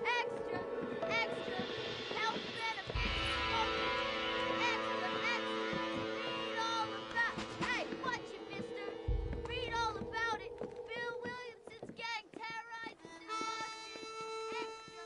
Extra! Extra! Health benefits! Extra! Extra! Read all about... Hey, watch it, mister! Read all about it! Bill Williamson's gang terrorizes Washington! Extra!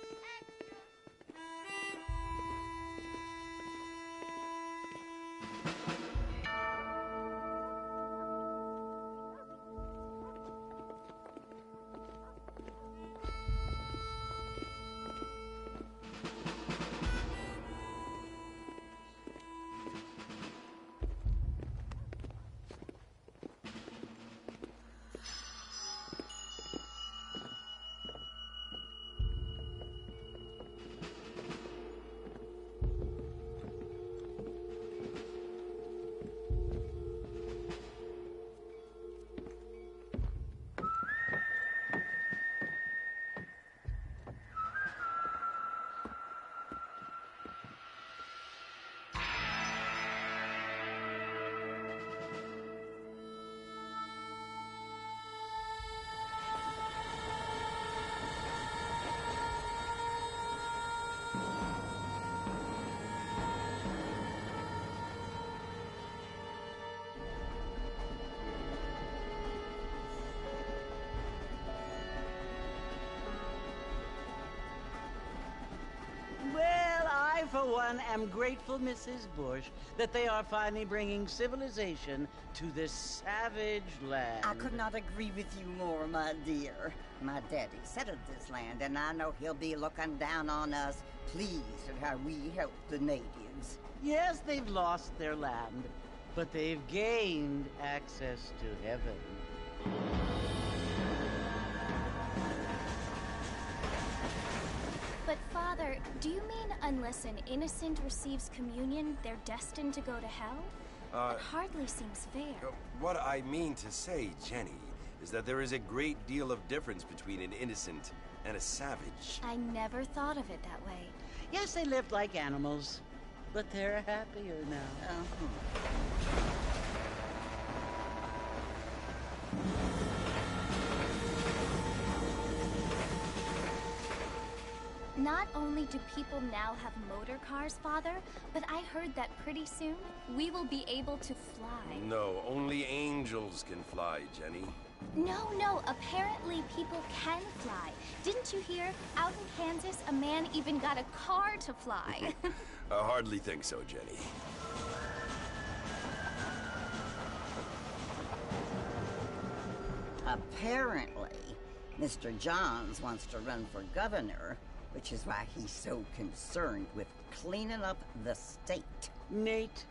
Well, I, for one, am grateful, Mrs. Bush, that they are finally bringing civilization to this savage land. I could not agree with you more, my dear. My daddy settled this land, and I know he'll be looking down on us, pleased at how we help the natives. Yes, they've lost their land, but they've gained access to heaven. But Father, do you mean unless an innocent receives communion, they're destined to go to hell? It hardly seems fair. What I mean to say, Jenny, is that there is a great deal of difference between an innocent and a savage. I never thought of it that way. Yes, they lived like animals, but they're happier now. Not only do people now have motor cars, Father, but I heard that pretty soon we will be able to fly. No, only angels can fly, Jenny. No, apparently people can fly. Didn't you hear? Out in Kansas, a man even got a car to fly. I hardly think so, Jenny. Apparently, Mr. Johns wants to run for governor, which is why he's so concerned with cleaning up the state. Nate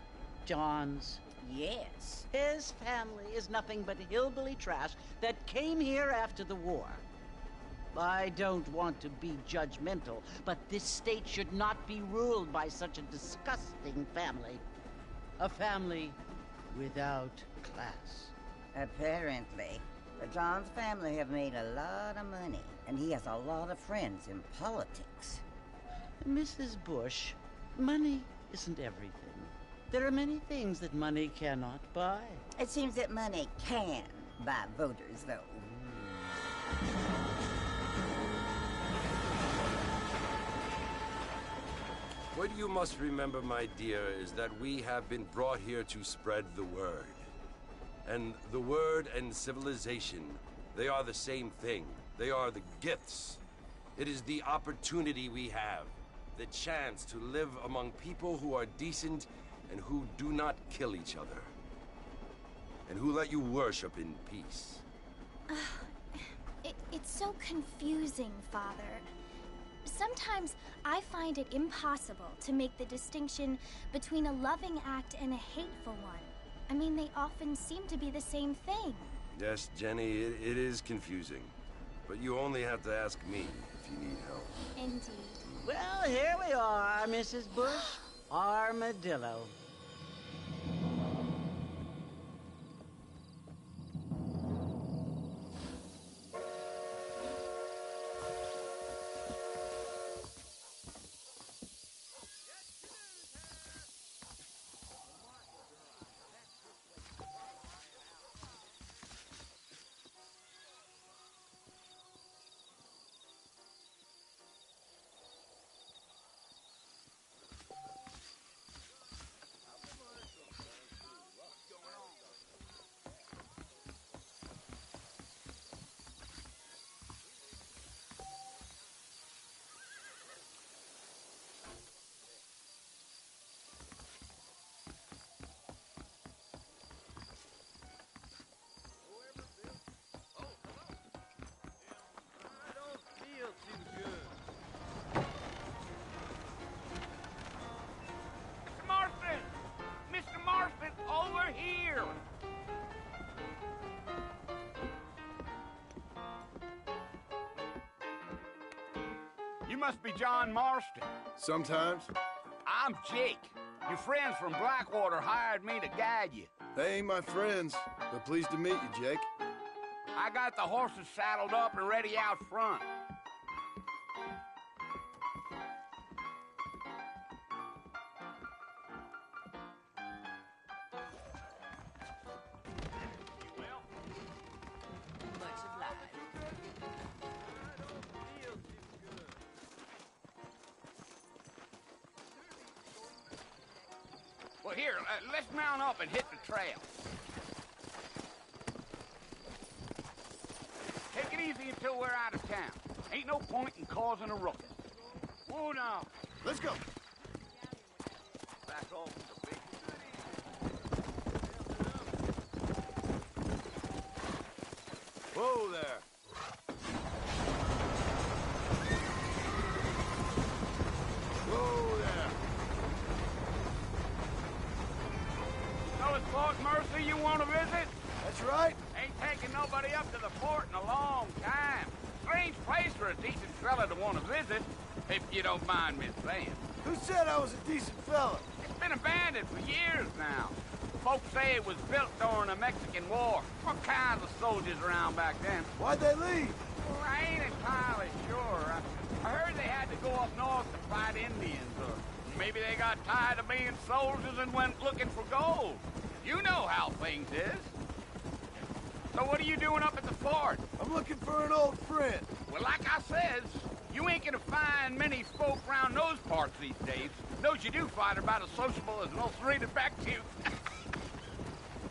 Johns. Yes. His family is nothing but hillbilly trash that came here after the war. I don't want to be judgmental, but this state should not be ruled by such a disgusting family. A family without class. Apparently, the Johns family have made a lot of money, and he has a lot of friends in politics. Mrs. Bush, money isn't everything. There are many things that money cannot buy. It seems that money can buy voters, though. What you must remember, my dear, is that we have been brought here to spread the word. And the word and civilization, they are the same thing. They are the gifts. It is the opportunity we have, the chance to live among people who are decent and who do not kill each other. And who let you worship in peace. It's so confusing, Father. Sometimes I find it impossible to make the distinction between a loving act and a hateful one. I mean, they often seem to be the same thing. Yes, Jenny, it is confusing. But you only have to ask me if you need help. Indeed. Well, here we are, Mrs. Bush. Armadillo. You must be John Marston. Sometimes. I'm Jake. Your friends from Blackwater hired me to guide you. They ain't my friends, but pleased to meet you, Jake. I got the horses saddled up and ready out front. Well, here, let's mount up and hit the trail. Take it easy until we're out of town. Ain't no point in causing a ruckus. Whoa, now. Let's go. Back off the big Whoa there. Whoa there. So it's Fort Mercy you want to visit? That's right. Ain't taking nobody up to the fort in a long time. Strange place for a decent fella to want to visit, if you don't mind me saying. Who said I was a decent fella? It's been abandoned for years now. Folks say it was built during the Mexican War. What kinds of soldiers around back then? Why'd they leave? Well, I ain't entirely sure. I heard they had to go up north to fight Indians, or maybe they got tired of being soldiers and went looking for gold. You know how things is. So what are you doing up at the fort? I'm looking for an old friend. Well, like I says, you ain't gonna find many folk round those parts these days. Those you do find are about as sociable as most reading back to you.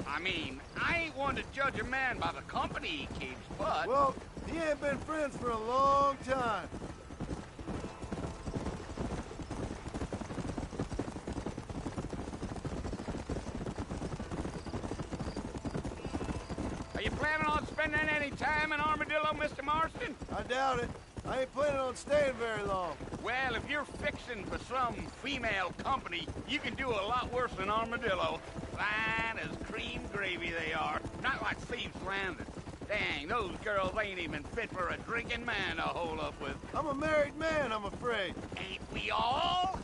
I mean, I ain't one to judge a man by the company he keeps, but... Well, he ain't been friends for a long time. Are you planning on spending any time in Armadillo, Mr. Marston? I doubt it. I ain't planning on staying very long. Well, if you're fixing for some female company, you can do a lot worse than Armadillo. Fine as cream gravy they are. Not like Thieves Landing. Dang, those girls ain't even fit for a drinking man to hold up with. I'm a married man, I'm afraid. Ain't we all?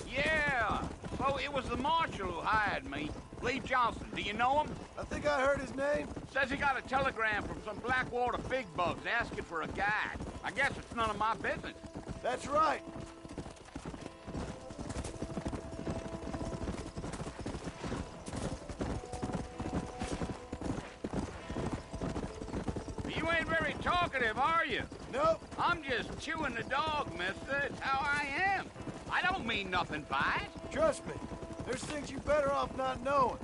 Yeah, so it was the marshal who hired me. Lee Johnson, do you know him? I think I heard his name. Says he got a telegram from some Blackwater big bugs asking for a guide. I guess it's none of my business. That's right. talkative, are you? Nope. I'm just chewing the dog, mister. It's how I am. I don't mean nothing by it. Trust me. There's things you're better off not knowing.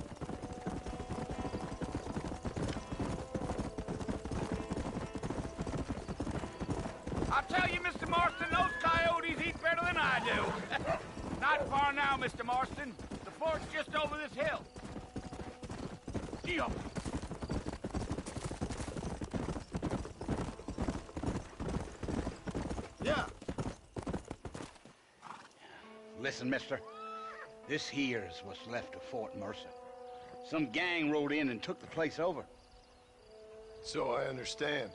I'll tell you, Mr. Marston, those coyotes eat better than I do. Not far now, Mr. Marston. The fort's just over this hill. Yo. Yeah. Listen, mister. This here's what's left of Fort Mercer. Some gang rode in and took the place over. So I understand.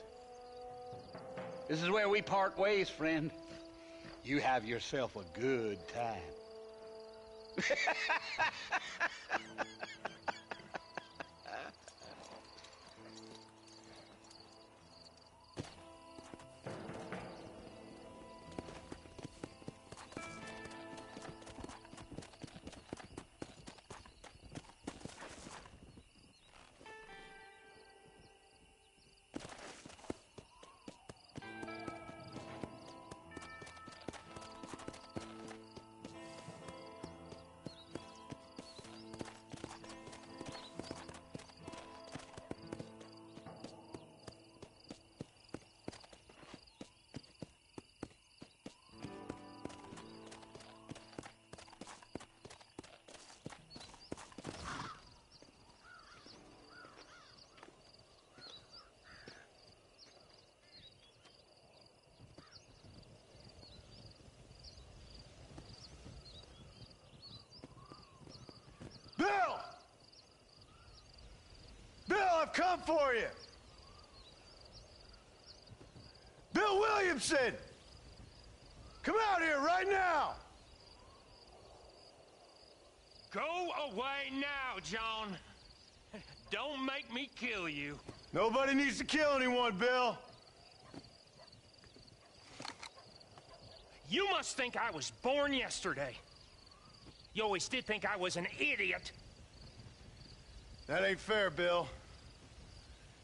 This is where we part ways, friend. You have yourself a good time. Bill! Bill, I've come for you! Bill Williamson! Come out here right now! Go away now, John. Don't make me kill you. Nobody needs to kill anyone, Bill. You must think I was born yesterday. You always did think I was an idiot. That ain't fair, Bill.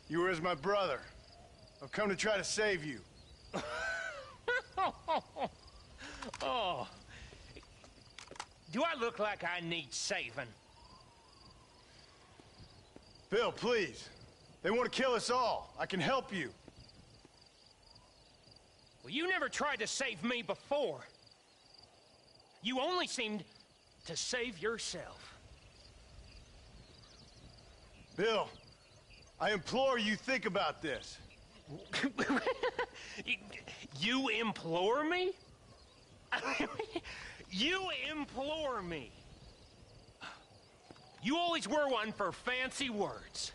You were as my brother. I've come to try to save you. Oh. Do I look like I need saving? Bill, please. They want to kill us all. I can help you. Well, you never tried to save me before. You only seemed to save yourself. Bill, I implore you think about this. You implore me? You implore me. You always were one for fancy words.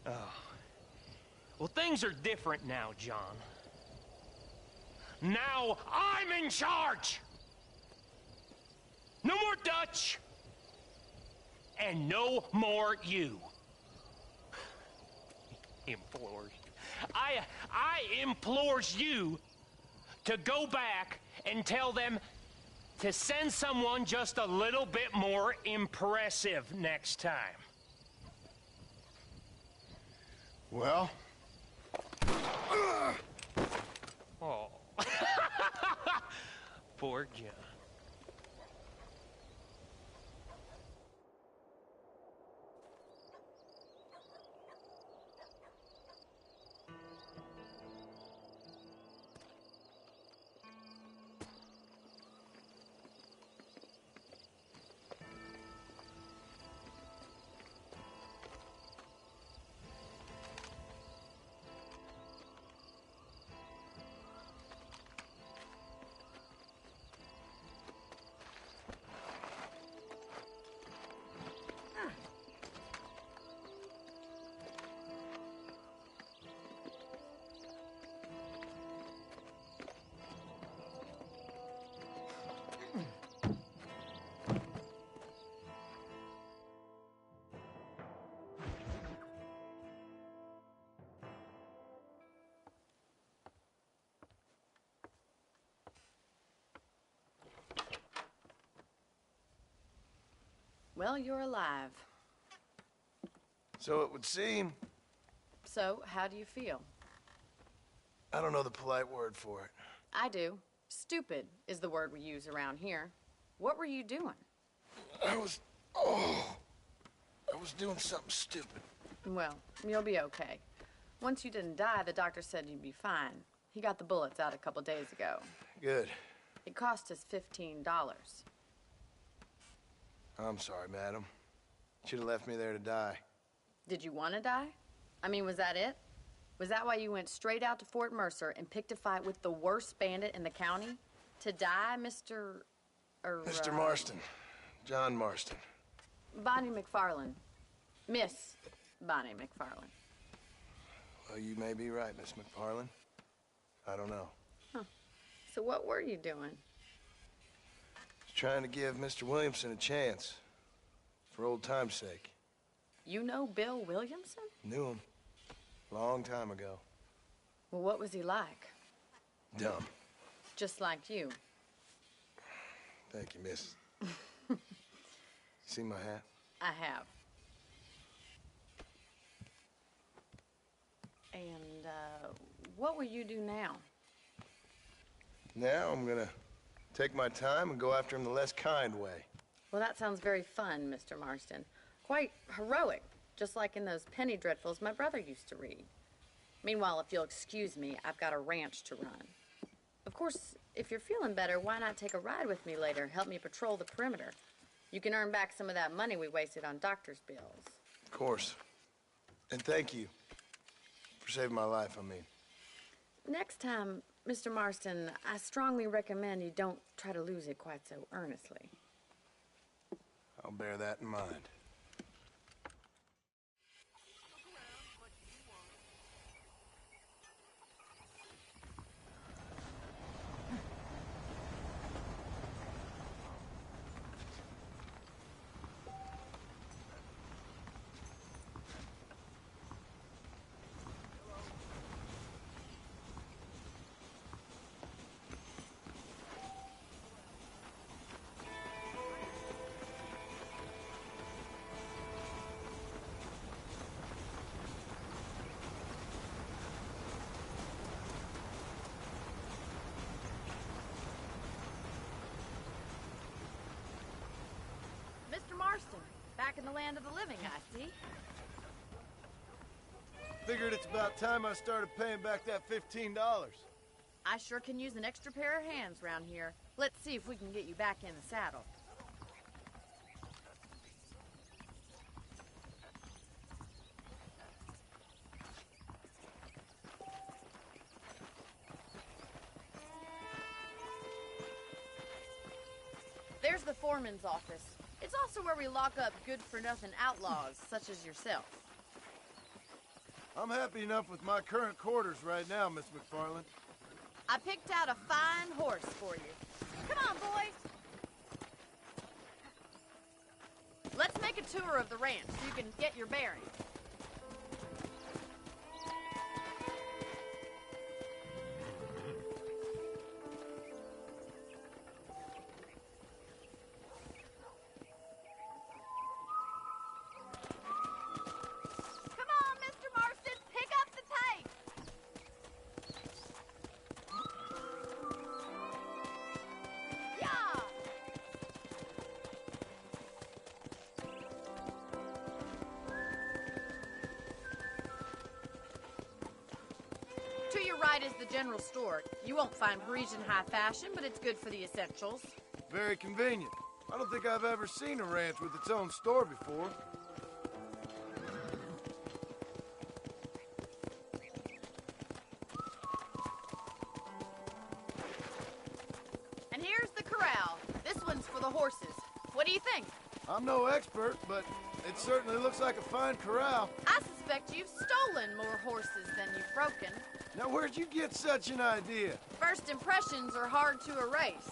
Oh. Well, things are different now, John. Now I'm in charge! No more Dutch! And no more you. Implores. I implores you to go back and tell them to send someone just a little bit more impressive next time. Well? Oh. Poor John. Well, you're alive. So it would seem. So, how do you feel? I don't know the polite word for it. I do. Stupid is the word we use around here. What were you doing? I was doing something stupid. Well, you'll be okay. Once you didn't die, the doctor said you'd be fine. He got the bullets out a couple days ago. Good. It cost us $15. I'm sorry, madam. Should have left me there to die. Did you want to die? I mean, was that it? Was that why you went straight out to Fort Mercer and picked a fight with the worst bandit in the county? To die, Mr. Mr. Marston. John Marston. Bonnie McFarland. Miss Bonnie McFarland. Well, you may be right, Miss McFarland. I don't know. Huh. So what were you doing? Just trying to give Mr. Williamson a chance. For old time's sake. You know Bill Williamson? Knew him. Long time ago. Well, what was he like? Dumb. Just like you. Thank you, miss. See my hat? I have. And, what will you do now? Now I'm gonna take my time and go after him the less kind way. Well, that sounds very fun, Mr. Marston. Quite heroic, just like in those penny dreadfuls my brother used to read. Meanwhile, if you'll excuse me, I've got a ranch to run. Of course, if you're feeling better, why not take a ride with me later? Help me patrol the perimeter. You can earn back some of that money we wasted on doctor's bills. Of course. And thank you for saving my life, I mean. Next time, Mr. Marston, I strongly recommend you don't try to lose it quite so earnestly. I'll bear that in mind. Mr. Marston, back in the land of the living, I see. Figured it's about time I started paying back that $15. I sure can use an extra pair of hands round here. Let's see if we can get you back in the saddle. There's the foreman's office. It's also where we lock up good-for-nothing outlaws, such as yourself. I'm happy enough with my current quarters right now, Miss McFarland. I picked out a fine horse for you. Come on, boys. Let's make a tour of the ranch so you can get your bearings. To your right is the general store. You won't find Parisian high fashion, but it's good for the essentials. Very convenient. I don't think I've ever seen a ranch with its own store before. And here's the corral. This one's for the horses. What do you think? I'm no expert, but it certainly looks like a fine corral. I suspect you've stolen more horses than you've broken. Now, where'd you get such an idea? First impressions are hard to erase.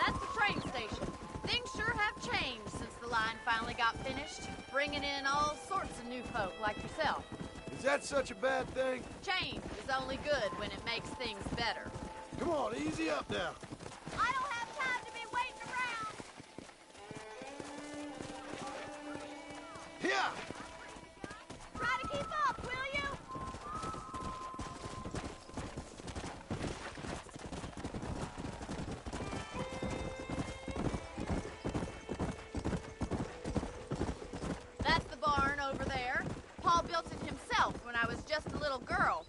That's the train station. Things sure have changed since the line finally got finished, bringing in all sorts of new folk like yourself. Is that such a bad thing? Change is only good when it makes things better. Come on, easy up now. I don't have time to be waiting around. Yeah! Try to keep up, will you? That's the barn over there. Paul built it himself when I was just a little girl.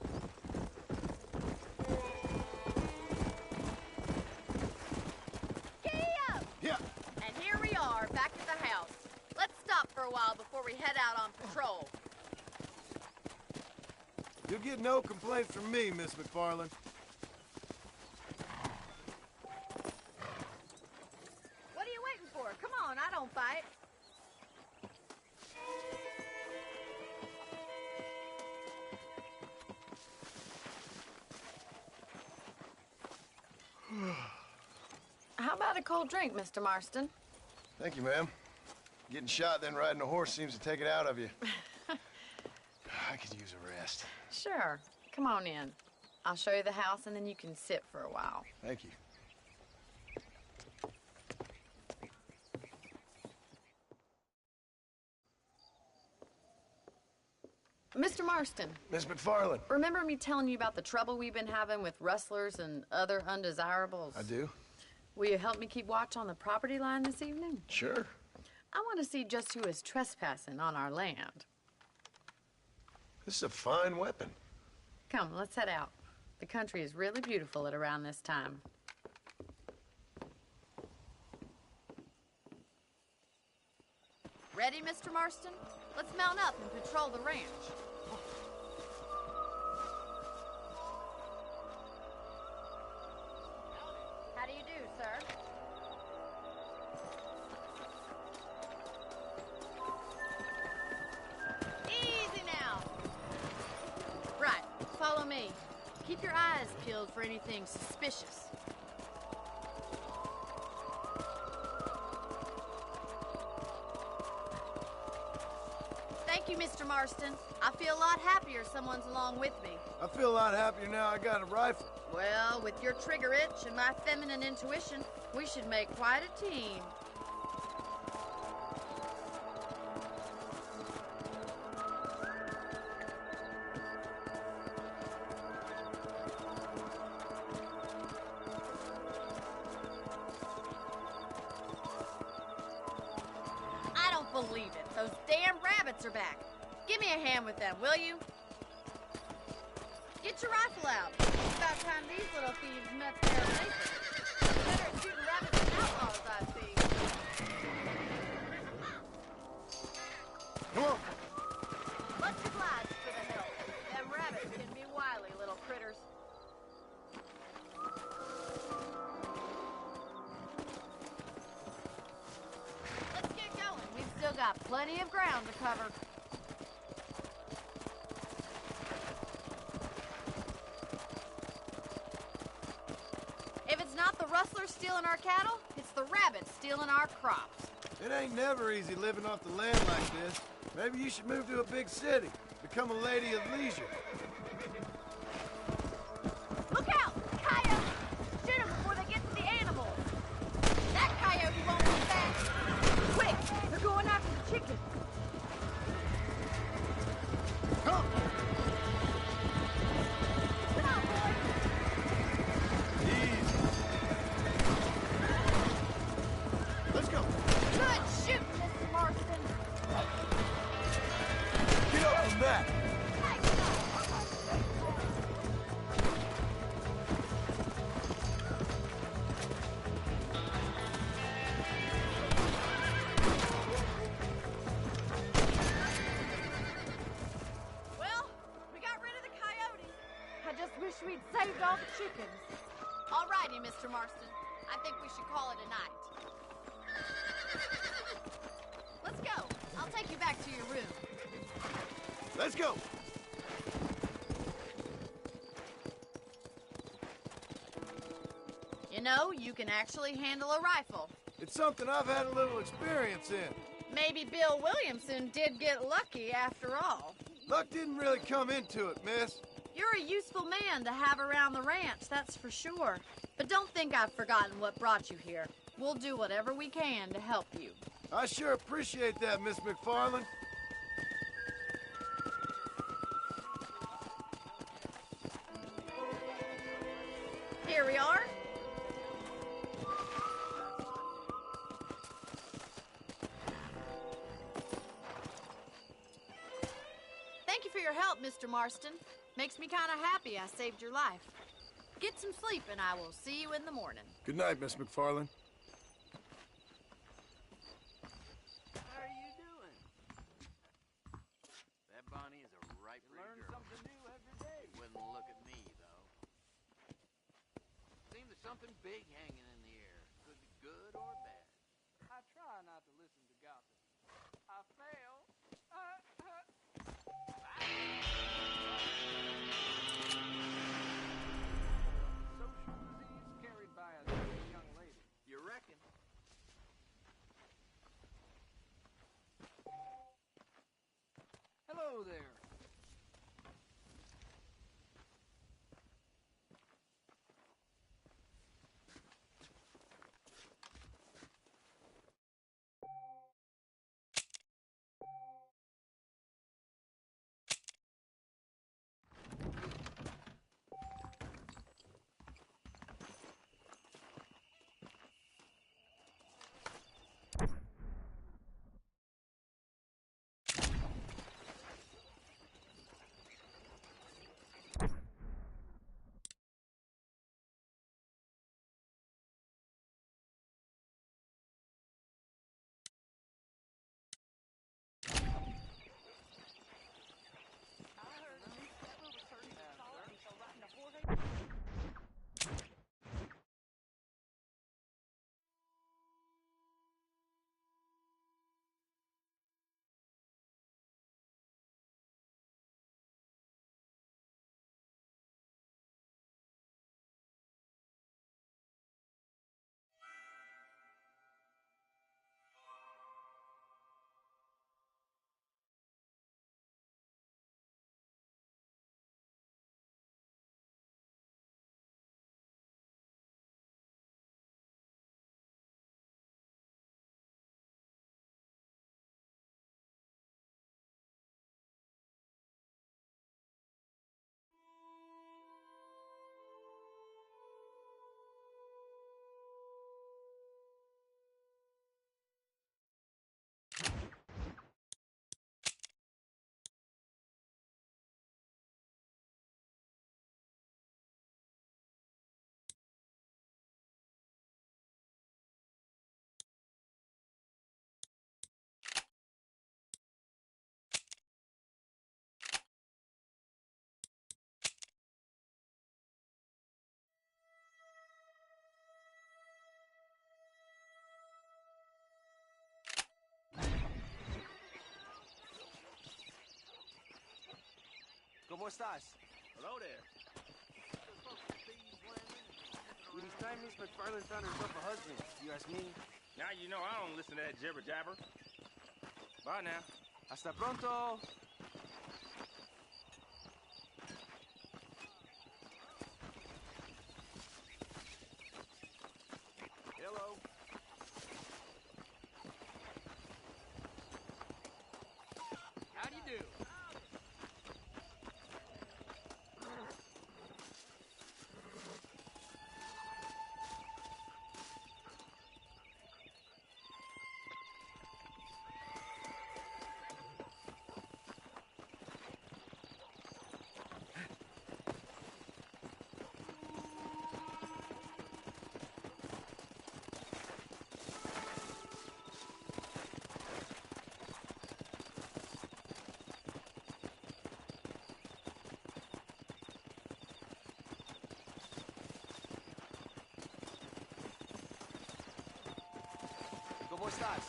Giddy up! Yeah! And here we are, back at the house. Let's stop for a while before we head out on patrol. You'll get no complaints from me, Miss McFarland. What are you waiting for? Come on, I don't bite. How about a cold drink, Mr. Marston? Thank you, ma'am. Getting shot, then riding a horse seems to take it out of you. I could use a rest. Sure. Come on in. I'll show you the house, and then you can sit for a while. Thank you. Mr. Marston, Miss McFarland. remember me telling you about the trouble we've been having with rustlers and other undesirables? I do? Will you help me keep watch on the property line this evening? Sure. I want to see just who is trespassing on our land. This is a fine weapon. Come, let's head out. The country is really beautiful at around this time. Ready, Mr. Marston? Let's mount up and patrol the ranch. How do you do, sir? Easy now. Right, follow me. Keep your eyes peeled for anything suspicious. Thank you, Mr. Marston. I feel a lot happier someone's along with me. I feel a lot happier now I got a rifle. Well, with your trigger itch and my feminine intuition, we should make quite a team. I don't believe it. Those damn rabbits are back. Give me a hand with them, will you? Get your rifle out. It's about time these little thieves met their maker. Better at shooting rabbits than outlaws, I see. Come on. Much obliged for the help. Them rabbits can be wily little critters. Let's get going. We've still got plenty of ground to cover. If it's not the rustlers stealing our cattle, it's the rabbits stealing our crops. It ain't never easy living off the land like this. Maybe you should move to a big city. Become a lady of leisure. Look out! Coyote! Shoot them before they get to the animals. That coyote won't be back. Quick! They're going after the chicken. Come! Come on, boys! Easy. Let's go. Good shooting, Mr. Marston. Get up from that. Well, we got rid of the coyotes. I just wish we'd saved all the chickens. All righty, Mr. Marston. I think we should call it a night. Let's go. I'll take you back to your room. Let's go. You know, you can actually handle a rifle. It's something I've had a little experience in. Maybe Bill Williamson did get lucky after all. Luck didn't really come into it, miss. You're a useful man to have around the ranch, that's for sure. But don't think I've forgotten what brought you here. We'll do whatever we can to help you. I sure appreciate that, Miss McFarland. for your help, Mr. Marston. Makes me kind of happy I saved your life. Get some sleep, and I will see you in the morning. Good night, Miss McFarland. How are you doing? That Bonnie is a right pretty girl. Learn something new every day. Wouldn't look at me, though. Seems there's something big hanging in the air. Could be good or bad. I try not to listen to gossip. I fail. Social disease carried by a young lady. You reckon? Hello there. ¿Cómo estás? Hello there. It is time Miss McFarland found herself a husband, you ask me. Now you know I don't listen to that jibber jabber. Bye now. Hasta pronto. Hello. How do you do? ¿Cómo estás?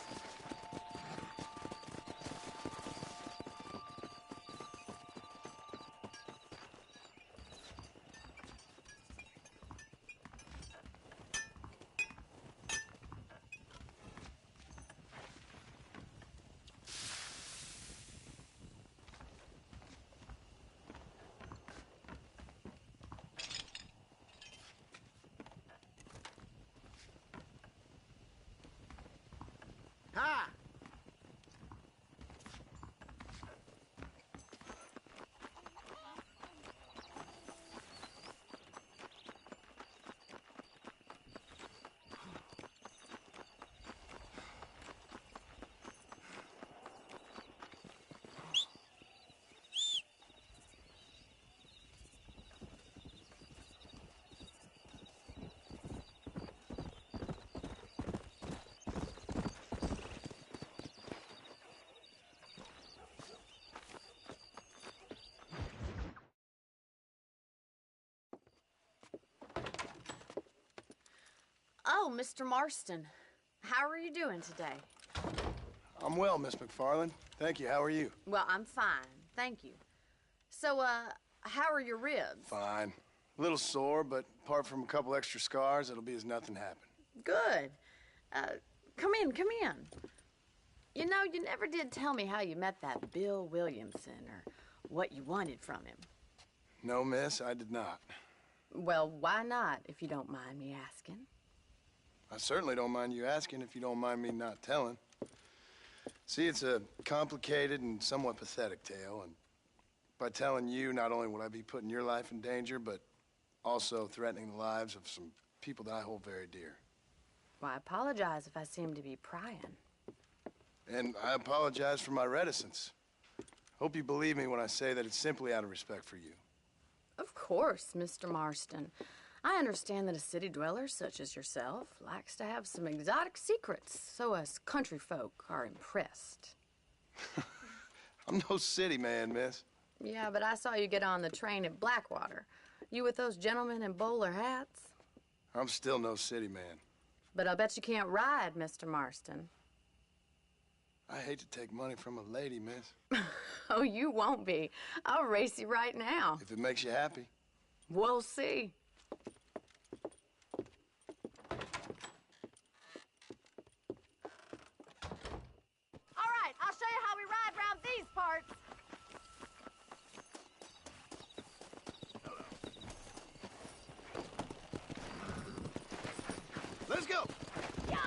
Oh, Mr. Marston. How are you doing today? I'm well, Miss McFarland. Thank you. How are you? Well, I'm fine. Thank you. So, how are your ribs? Fine. A little sore, but apart from a couple extra scars, it'll be as nothing happened. Good. Come in, come in. You know, you never did tell me how you met that Bill Williamson or what you wanted from him. No, miss, I did not. Well, why not, if you don't mind me asking? I certainly don't mind you asking if you don't mind me not telling. See, it's a complicated and somewhat pathetic tale, and by telling you, not only would I be putting your life in danger, but also threatening the lives of some people that I hold very dear. Well, I apologize if I seem to be prying. And I apologize for my reticence. Hope you believe me when I say that it's simply out of respect for you. Of course, Mr. Marston. I understand that a city dweller such as yourself likes to have some exotic secrets, so us country folk are impressed. I'm no city man, miss. Yeah, but I saw you get on the train at Blackwater. You with those gentlemen in bowler hats? I'm still no city man. But I'll bet you can't ride, Mr. Marston. I hate to take money from a lady, miss. Oh, you won't be. I'll race you right now. If it makes you happy. We'll see. All right, I'll show you how we ride around these parts. Let's go! Yeah!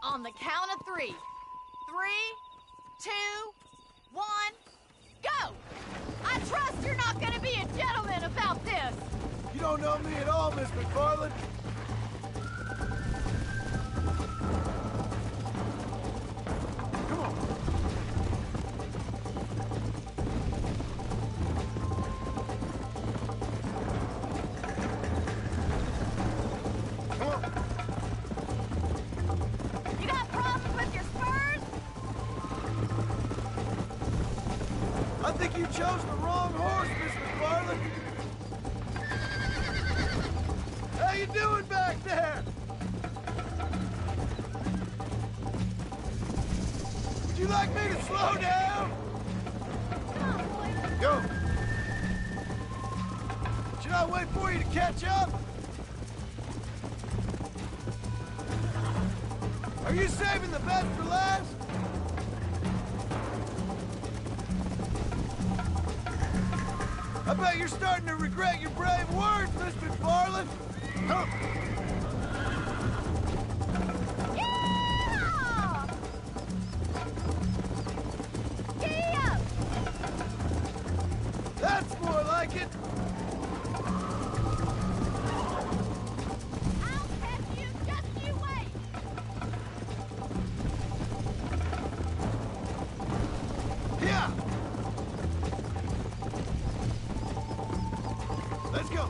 On the count of 3. 3, 2, 1, go! I trust you're not gonna be a gentleman about this. You don't know me at all, Miss McFarland. Come on. Come on. You got problems with your spurs? I think you chose the wrong horse, Miss McFarland. How you doing back there? Would you like me to slow down? Go. Should I wait for you to catch up? Are you saving the best for last? I bet you're starting to regret your brave words, Miss McFarland. Huh. Yeah! Giddy up! That's more like it. I'll catch you, just you wait! Yeah. Let's go.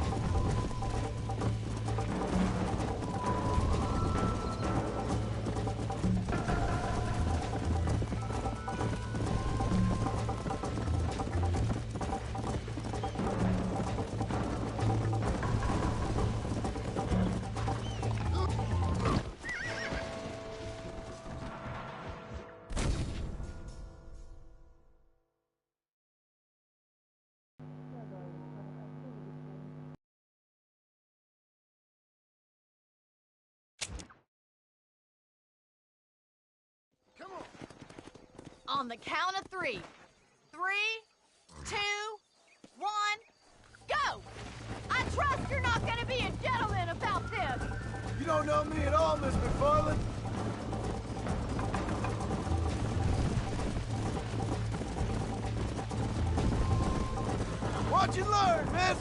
Come on. On the count of 3. 3, 2, 1, go! I trust you're not gonna be a gentleman about this. You don't know me at all, Miss McFarland. Watch and learn, miss.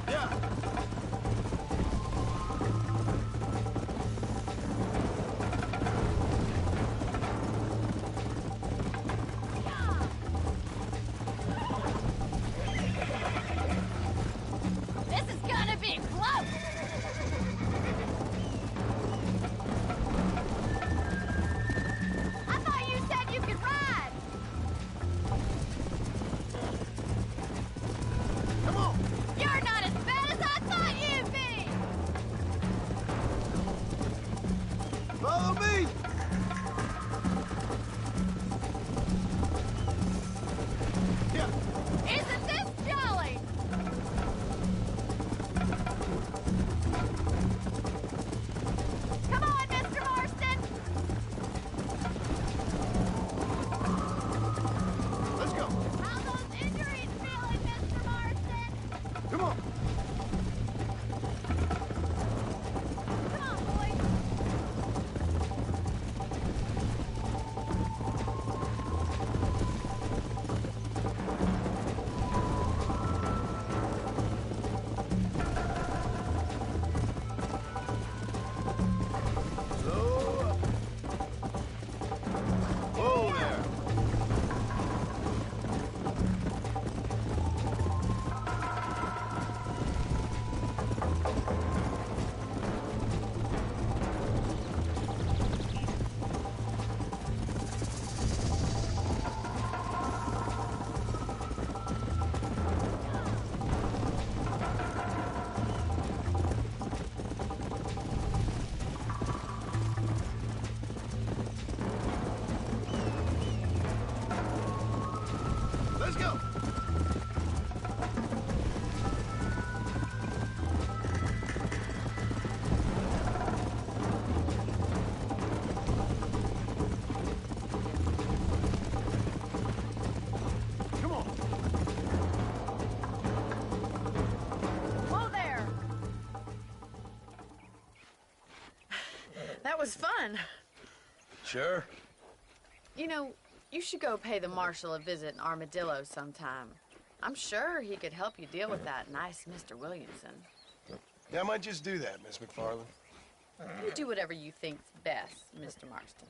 Yeah. This is gonna be close. I thought you said you could ride. That was fun. Sure. You know, you should go pay the marshal a visit in Armadillo sometime. I'm sure he could help you deal with that nice Mr. Williamson. Yeah, I might just do that, Miss McFarland. You do whatever you think's best, Mr. Marston.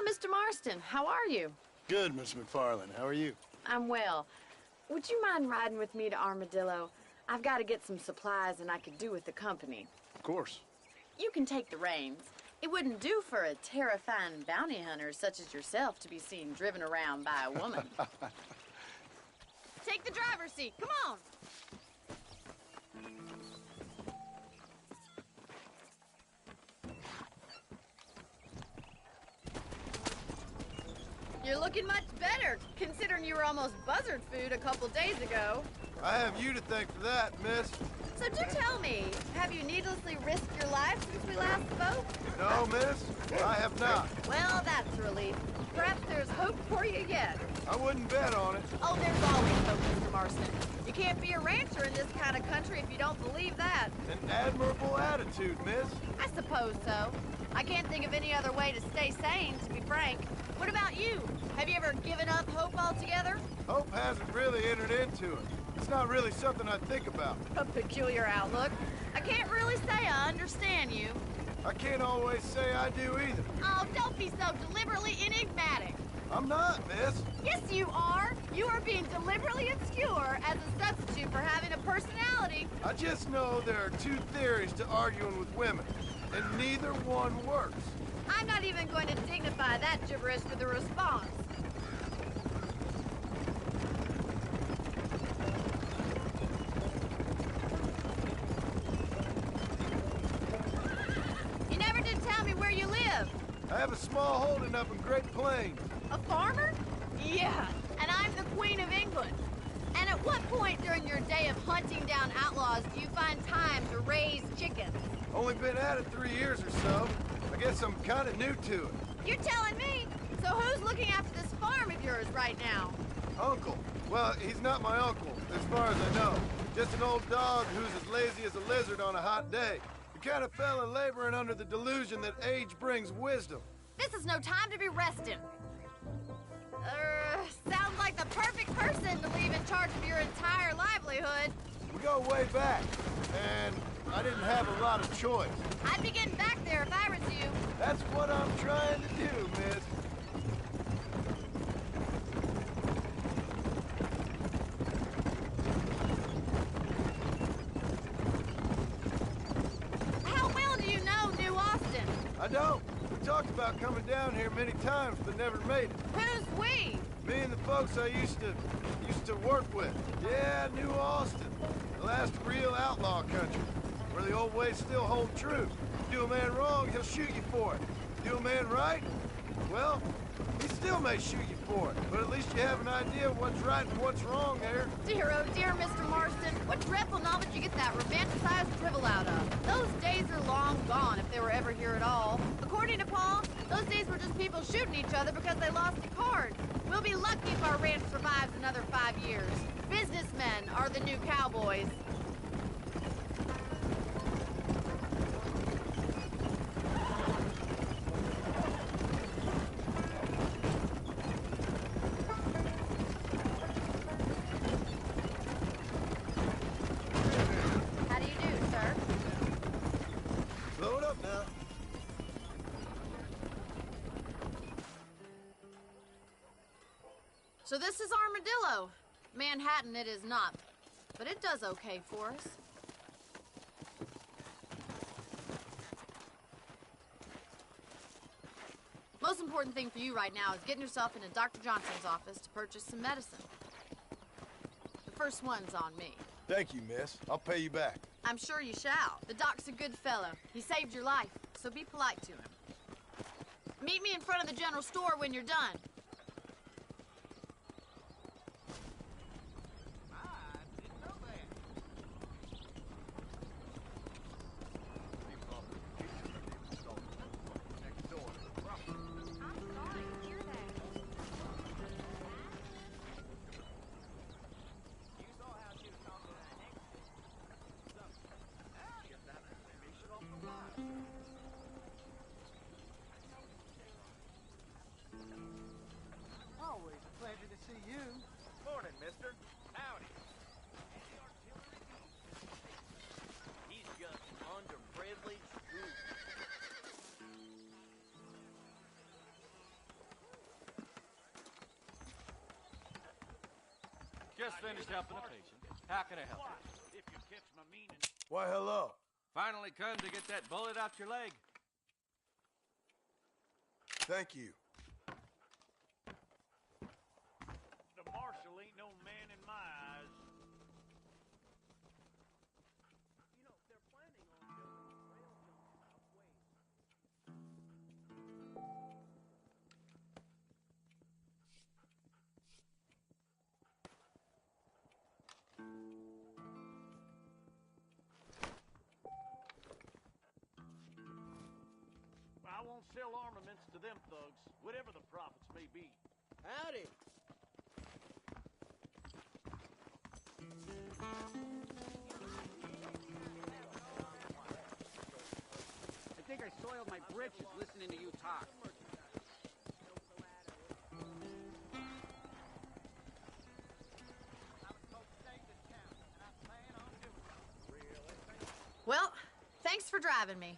Mr. Marston, how are you? Good, Miss McFarland. How are you? I'm well. Would you mind riding with me to Armadillo? I've got to get some supplies and I could do with the company. Of course. You can take the reins. It wouldn't do for a terrifying bounty hunter such as yourself to be seen driven around by a woman. Take the driver's seat. Come on. You're looking much better, considering you were almost buzzard food a couple days ago. I have you to thank for that, miss. So do tell me, have you needlessly risked your life since we last spoke? No, miss, I have not. Well, that's a relief. Perhaps there's hope for you yet. I wouldn't bet on it. Oh, there's always hope, Mr. Marston. You can't be a rancher in this kind of country if you don't believe that. An admirable attitude, miss. I suppose so. I can't think of any other way to stay sane, to be frank. What about you? Have you ever given up hope altogether? Hope hasn't really entered into it. It's not really something I think about. A peculiar outlook. I can't really say I understand you. I can't always say I do either. Oh, don't be so deliberately enigmatic. I'm not, miss. Yes, you are. You are being deliberately obscure as a substitute for having a personality. I just know there are two theories to arguing with women, and neither one works. I'm not even going to dignify that gibberish with a response. You never did tell me where you live. I have a small holding up in Great Plains. A farmer? Yeah, and I'm the Queen of England. And at what point during your day of hunting down outlaws do you find time to raise chickens? Only been at it 3 years or so. I guess I'm kind of new to it. You're telling me? So who's looking after this farm of yours right now? Uncle. Well, he's not my uncle, as far as I know. Just an old dog who's as lazy as a lizard on a hot day. The kind of fella laboring under the delusion that age brings wisdom. This is no time to be resting. Sounds like the perfect person to leave in charge of your entire livelihood. We go way back, and I didn't have a lot of choice. I'd be getting back there if I was you. That's what I'm trying to do, miss. How well do you know New Austin? I don't. We talked about coming down here many times, but never made it. Who's we? Me and the folks I used to work with. Yeah, New Austin. The last real outlaw country, where the old ways still hold true. Do a man wrong, he'll shoot you for it. Do a man right, well, he still may shoot you for it. But at least you have an idea of what's right and what's wrong there. Dear, oh dear, Mr. Marston. What dreadful novel did you get that romanticized drivel out of? Those days are long gone, if they were ever here at all. According to Paul, those days were just people shooting each other because they lost a card. We'll be lucky if our ranch survives another 5 years. Businessmen are the new cowboys. How do you do, sir? Blow it up now. So this is Armadillo. Manhattan it is not, but it does okay for us. Most important thing for you right now is getting yourself into Dr. Johnson's office to purchase some medicine. The first one's on me. Thank you, miss. I'll pay you back. I'm sure you shall. The doc's a good fellow. He saved your life, so be polite to him. Meet me in front of the general store when you're done. Always a pleasure to see you. Morning, mister. Howdy. He's just an underprivileged youth. Just finished helping a patient. How can I help you? If you catch my meaning. Why, hello. Finally come to get that bullet out your leg. Thank you. The marshal ain't no man in my eyes. You know, they're planning on building rail junctions I won't sell armaments to them thugs, whatever the profits may be. Howdy. I think I soiled my britches listening to you talk. Well, thanks for driving me.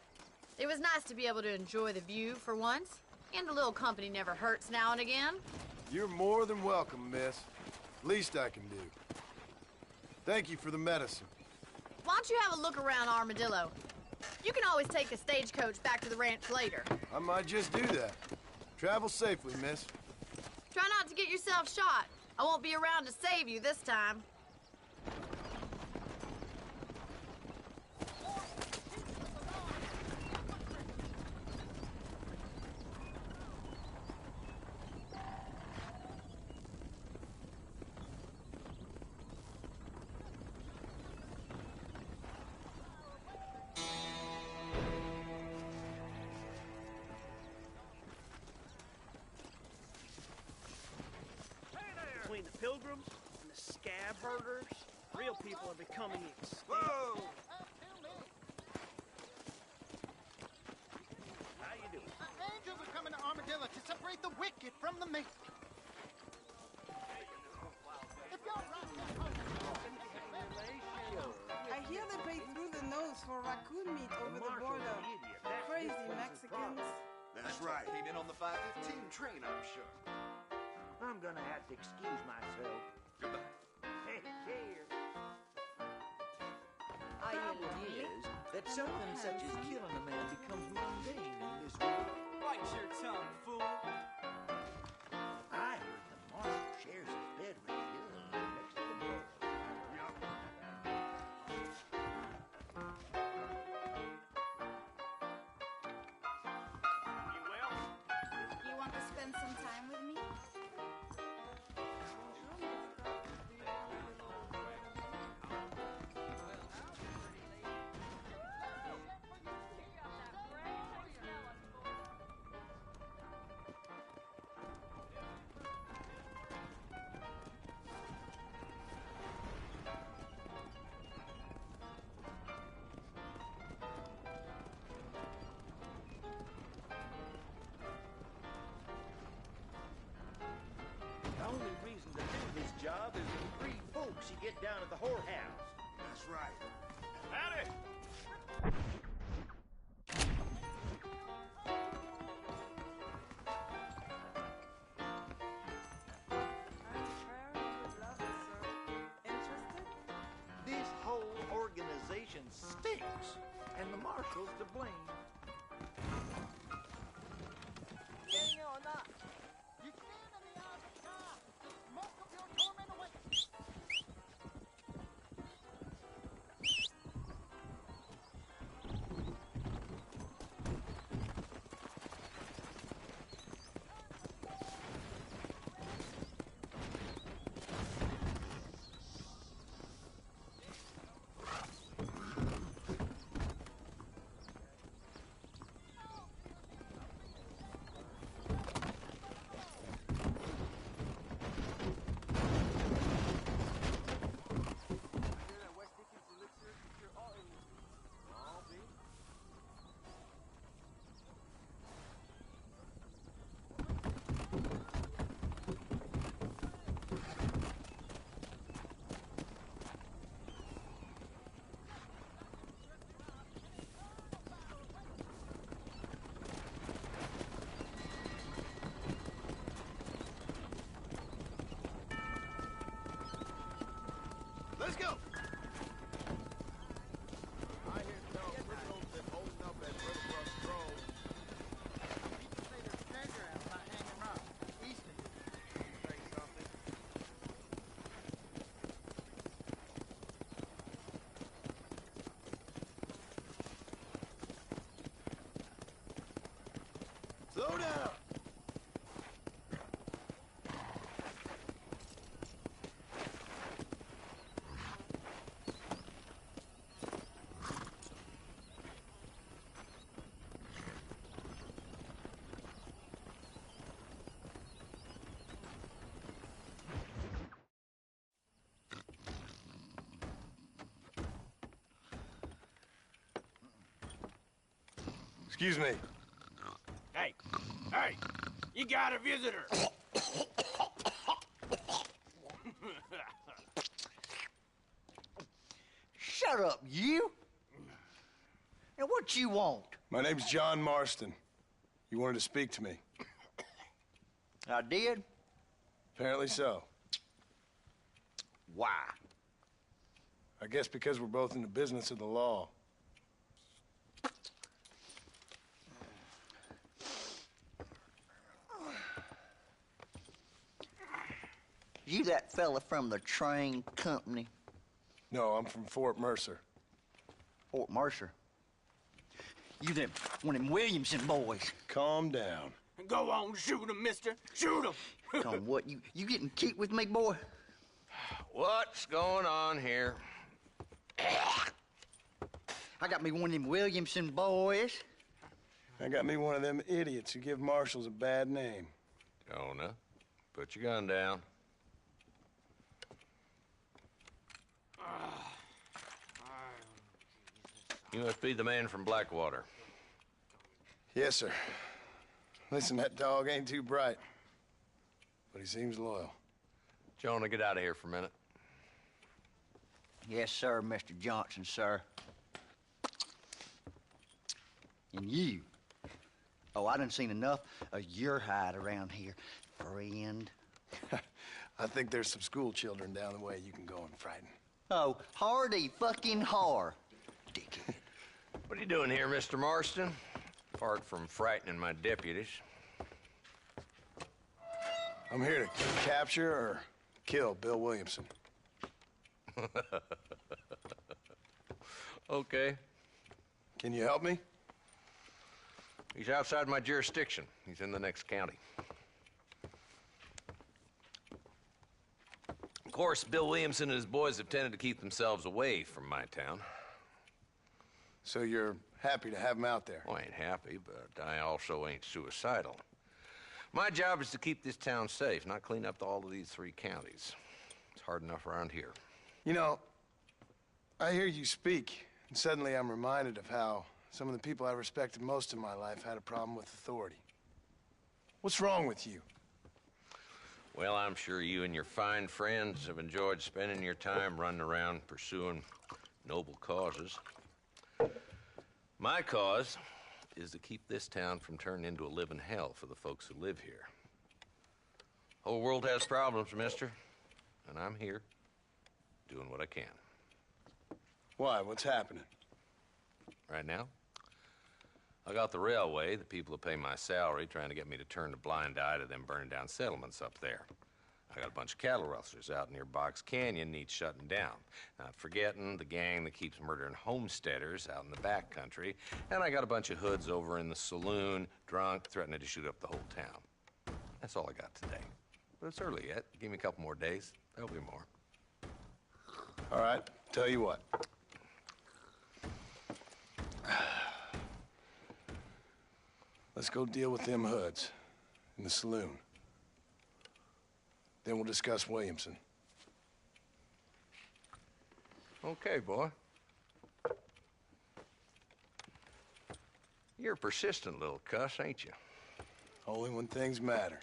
It was nice to be able to enjoy the view for once, and a little company never hurts now and again. You're more than welcome, miss. Least I can do. Thank you for the medicine. Why don't you have a look around Armadillo? You can always take a stagecoach back to the ranch later. I might just do that. Travel safely, miss. Try not to get yourself shot. I won't be around to save you this time. Between the pilgrims and the scab herders, real people are becoming extinct. Whoa! How you doing? Angels are coming to Armadillo to separate the wicked from the meek. If you're I hear they pay through the nose for raccoon meat over the border. Crazy Mexicans. That's right. Came in on the 5:15 train, I'm sure. I'm gonna have to excuse myself. Goodbye. Take care. Problem is that something such as killing a man becomes mundane in this world. Bite your tongue, fool. I heard the marshal shares his bed with the other next to the bed. You well? You want to spend some time with me? The only reason to do this job is to free folks you get down at the whorehouse. That's right. Howdy! Marshall's to blame. Let's go! I hear tell criminals been holding up at Riverfront Grove. People say there's treasure out by hanging rock. Easton, say something. Slow down! Excuse me. Hey, you got a visitor. Shut up, you! And what you want? My name's John Marston. You wanted to speak to me. I did? Apparently so. Why? I guess because we're both in the business of the law. You that fella from the train company? No, I'm from Fort Mercer. Fort Mercer? You them one of them Williamson boys. Calm down. Go on, shoot him, mister. Shoot him. Come what, you getting cute with me, boy? What's going on here? I got me one of them Williamson boys. I got me one of them idiots who give marshals a bad name. Jonah, put your gun down. You must be the man from Blackwater. Yes, sir. Listen, that dog ain't too bright, but he seems loyal. Jonah, get out of here for a minute. Yes, sir, Mr. Johnson, sir. And you. Oh, I done seen enough of your hide around here, friend. I think there's some school children down the way you can go and frighten. Oh, hardy fucking har. Dickhead. What are you doing here, Mr. Marston? Apart from frightening my deputies. I'm here to capture or kill Bill Williamson. Okay. Can you help me? He's outside my jurisdiction. He's in the next county. Of course, Bill Williamson and his boys have tended to keep themselves away from my town. So you're happy to have him out there? Well, I ain't happy, but I also ain't suicidal. My job is to keep this town safe, not clean up all of these 3 counties. It's hard enough around here. You know, I hear you speak, and suddenly I'm reminded of how some of the people I respected most in my life had a problem with authority. What's wrong with you? Well, I'm sure you and your fine friends have enjoyed spending your time running around pursuing noble causes. My cause is to keep this town from turning into a living hell for the folks who live here. Whole world has problems, mister, and I'm here doing what I can. Why? What's happening? Right now, I got the railway, the people who pay my salary, trying to get me to turn a blind eye to them burning down settlements up there. I got a bunch of cattle rustlers out near Box Canyon needs shutting down. Not forgetting the gang that keeps murdering homesteaders out in the back country. And I got a bunch of hoods over in the saloon, drunk, threatening to shoot up the whole town. That's all I got today. But it's early yet. Give me a couple more days. There'll be more. All right, tell you what. Let's go deal with them hoods in the saloon. Then we'll discuss Williamson. Okay, boy. You're a persistent little cuss, ain't you? Only when things matter.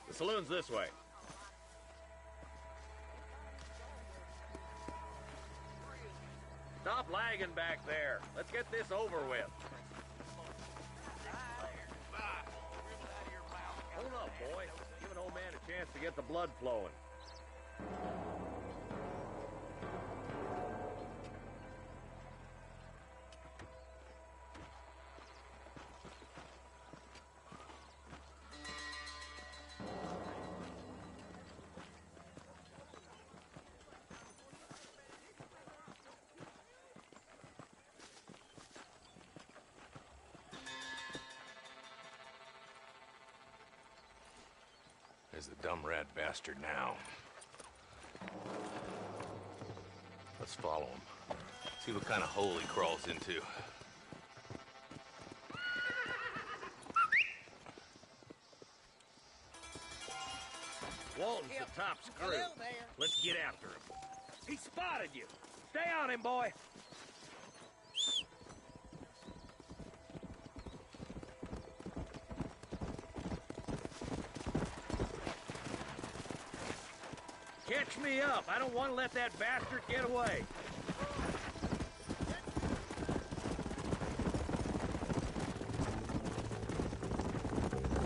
The saloon's this way. Stop lagging back there. Let's get this over with. Hold up, boy. Give an old man a chance to get the blood flowing. There's the dumb rat bastard now. Let's follow him. See what kind of hole he crawls into. Walton's the top screw. Let's get after him. He spotted you. Stay on him, boy. Catch me up. I don't want to let that bastard get away.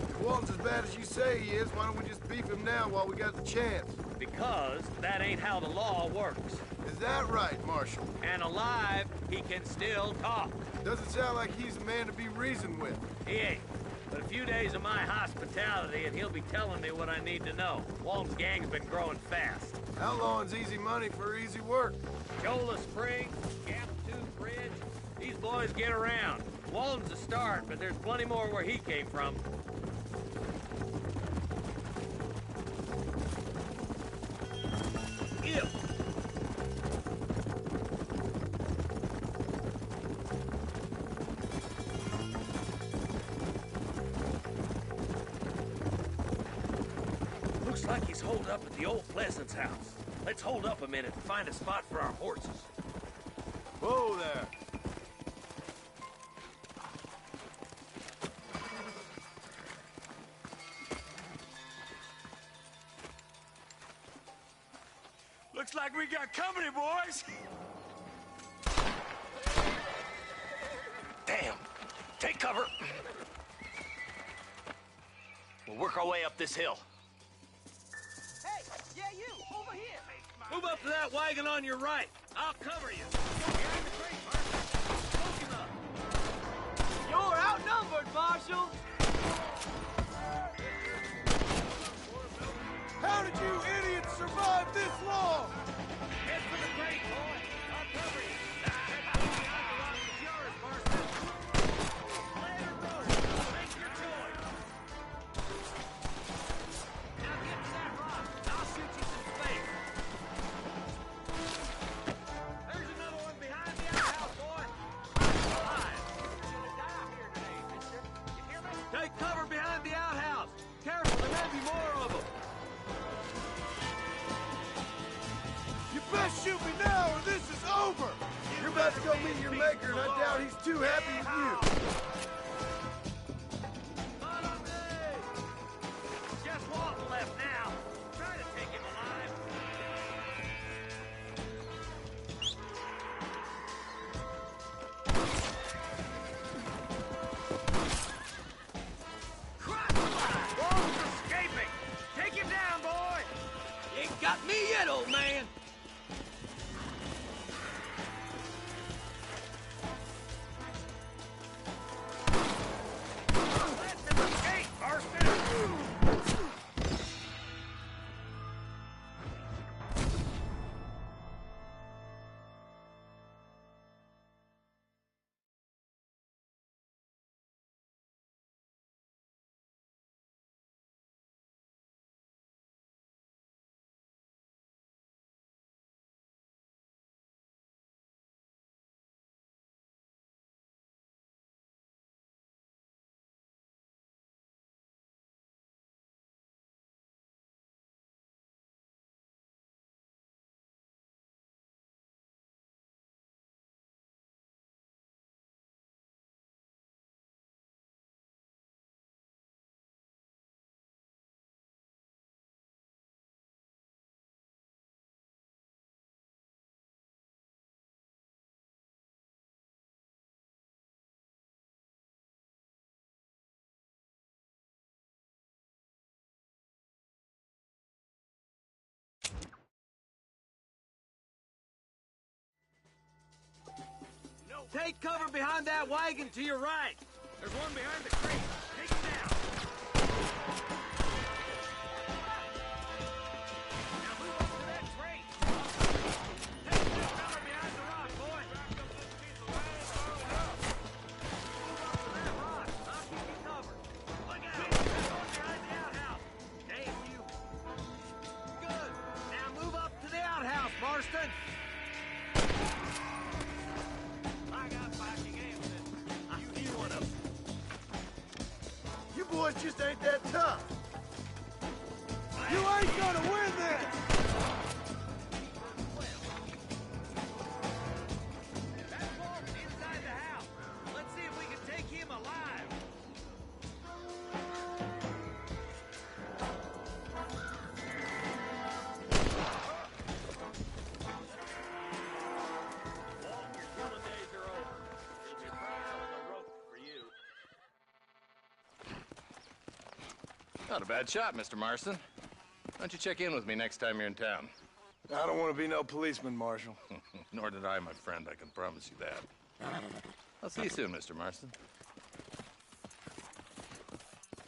If Walton's as bad as you say he is, why don't we just beef him now while we got the chance? Because that ain't how the law works. Is that right, Marshal? And alive, he can still talk. Doesn't sound like he's a man to be reasoned with. He ain't. But a few days of my hospitality and he'll be telling me what I need to know. Walton's gang's been growing fast. Outlawing's easy money for easy work. Shola Springs, Gap Tooth Bridge, these boys get around. Walton's a start, but there's plenty more where he came from. If looks like he's holed up at the old Pleasance house. Let's hold up a minute and find a spot for our horses. Whoa there. Looks like we got company, boys. Damn. Take cover. We'll work our way up this hill. Hey, yeah, you, over here. Move up to that wagon on your right. I'll cover you. Behind the crate, Marshal. Smoke him up. You're outnumbered, Marshal. How did you idiots survive this long? Head for the crate, boy. I'll cover you. That rock is yours, Marshal. Let her go. Make your choice. Now get to that rock. I'll shoot you some space. There's another one behind the outhouse, boy. Alive. You're gonna die out here today, mister. You hear me? Take cover behind the outhouse. Careful, there may be more of them. You best shoot me now or this is over! You're about to go meet your maker and I doubt he's too happy with you. Just Walton left now. Try to take him alive. Walton's escaping. Take him down, boy. You ain't got me yet, old man. Take cover behind that wagon to your right. There's one behind the crate. Take him down. Now move up to that crate. Take that cover behind the rock, boy. Move up to that rock. I'll keep you covered. Look out. There's one behind the outhouse. Damn you. Good. Now move up to the outhouse, Marston. I got backing ammunition. You hear one of them. You boys just ain't that tough. You ain't gonna win this! That's Walt inside the house. Let's see if we can take him alive. Walt, your killing days are over. It'll be trial and the rope for you. Not a bad shot, Mr. Marston. Why don't you check in with me next time you're in town? I don't want to be no policeman, Marshal. Nor did I, my friend. I can promise you that. I'll see you soon, Mr. Marston.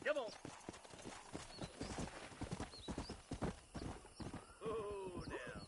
Come on. Oh, now.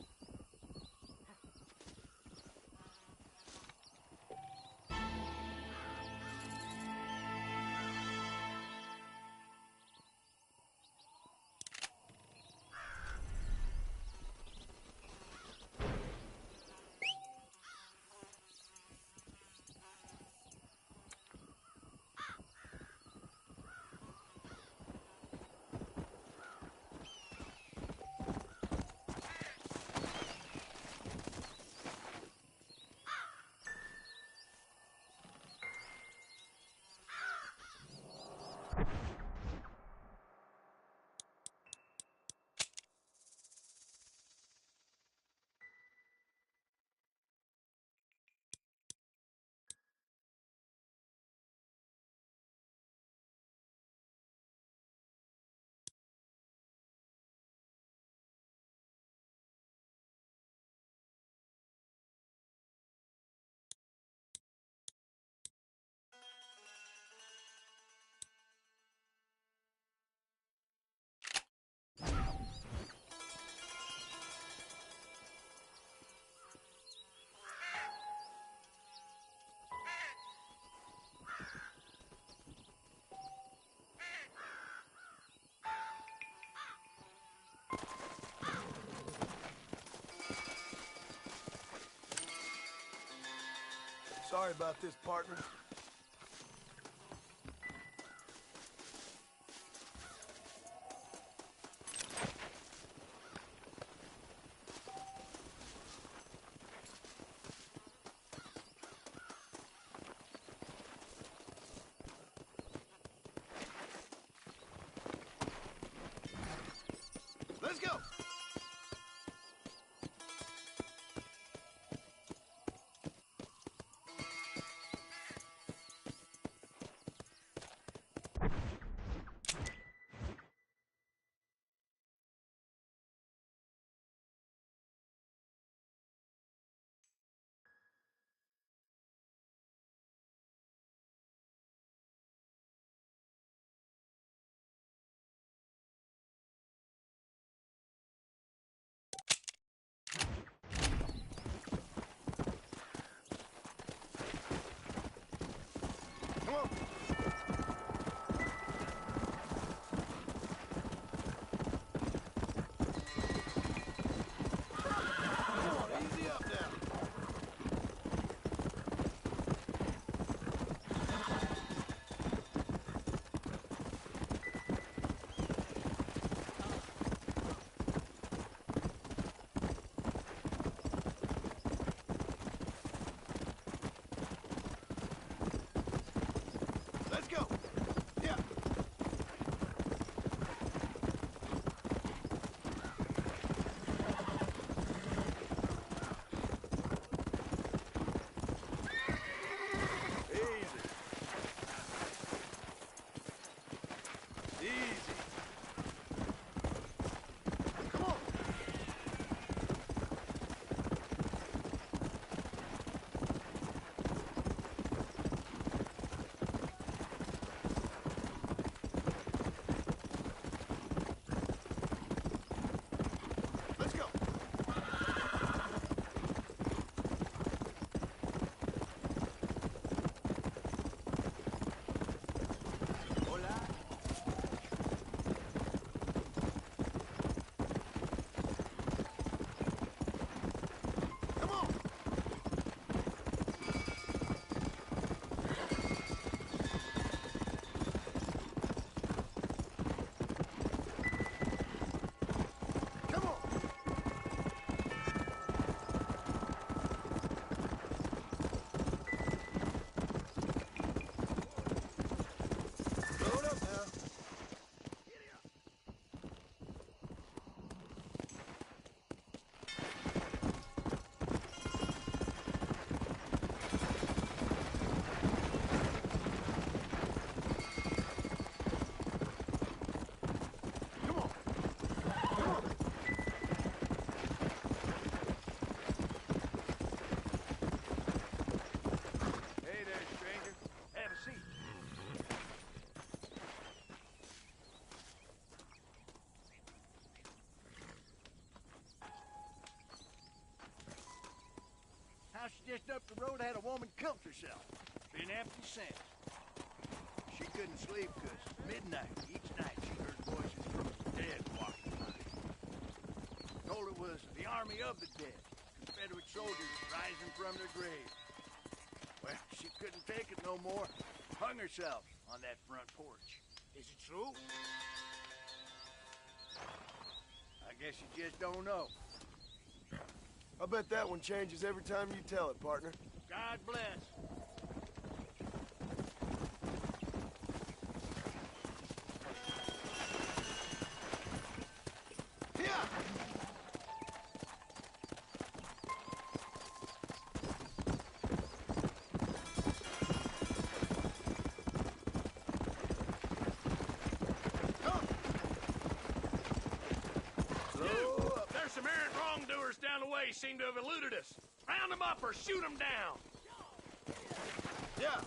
Sorry about this, partner. Let's go! Come on. Come on, easy up now. just up the road had a woman killed herself. Been empty since. She couldn't sleep because midnight each night she heard voices from the dead walking by. Told it was the army of the dead. Confederate soldiers rising from their graves. Well, she couldn't take it no more. Hung herself on that front porch. Is it true? I guess you just don't know. I bet that one changes every time you tell it, partner. God bless. Seem to have eluded us. Round them up or shoot them down. Yeah.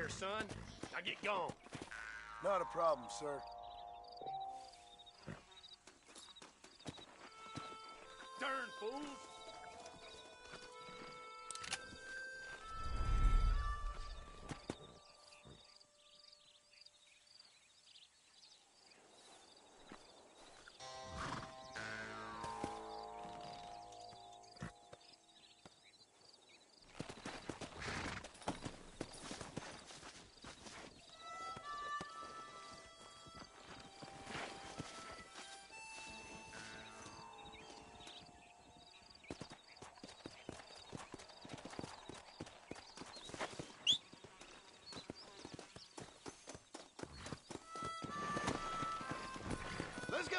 Son, now get gone. Not a problem, sir. Turn, fools. Let's go!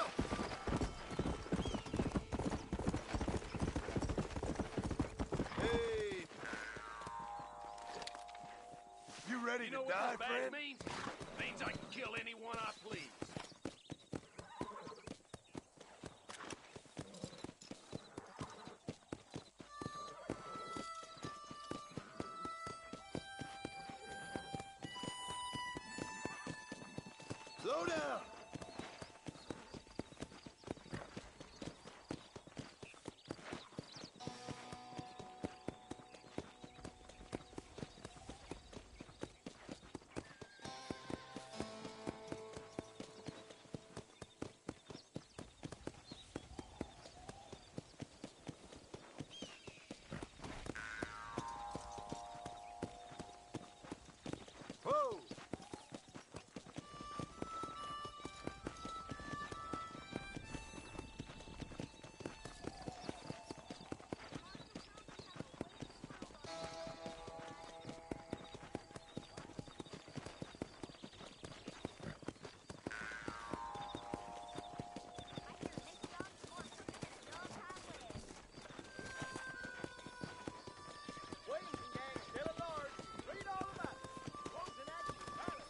Hey! You ready to die, what that badge friend? means? Means I can kill anyone I please. Slow down! Whoa! Wellington gang still at large. Read all about it. Wolves in action. Palace.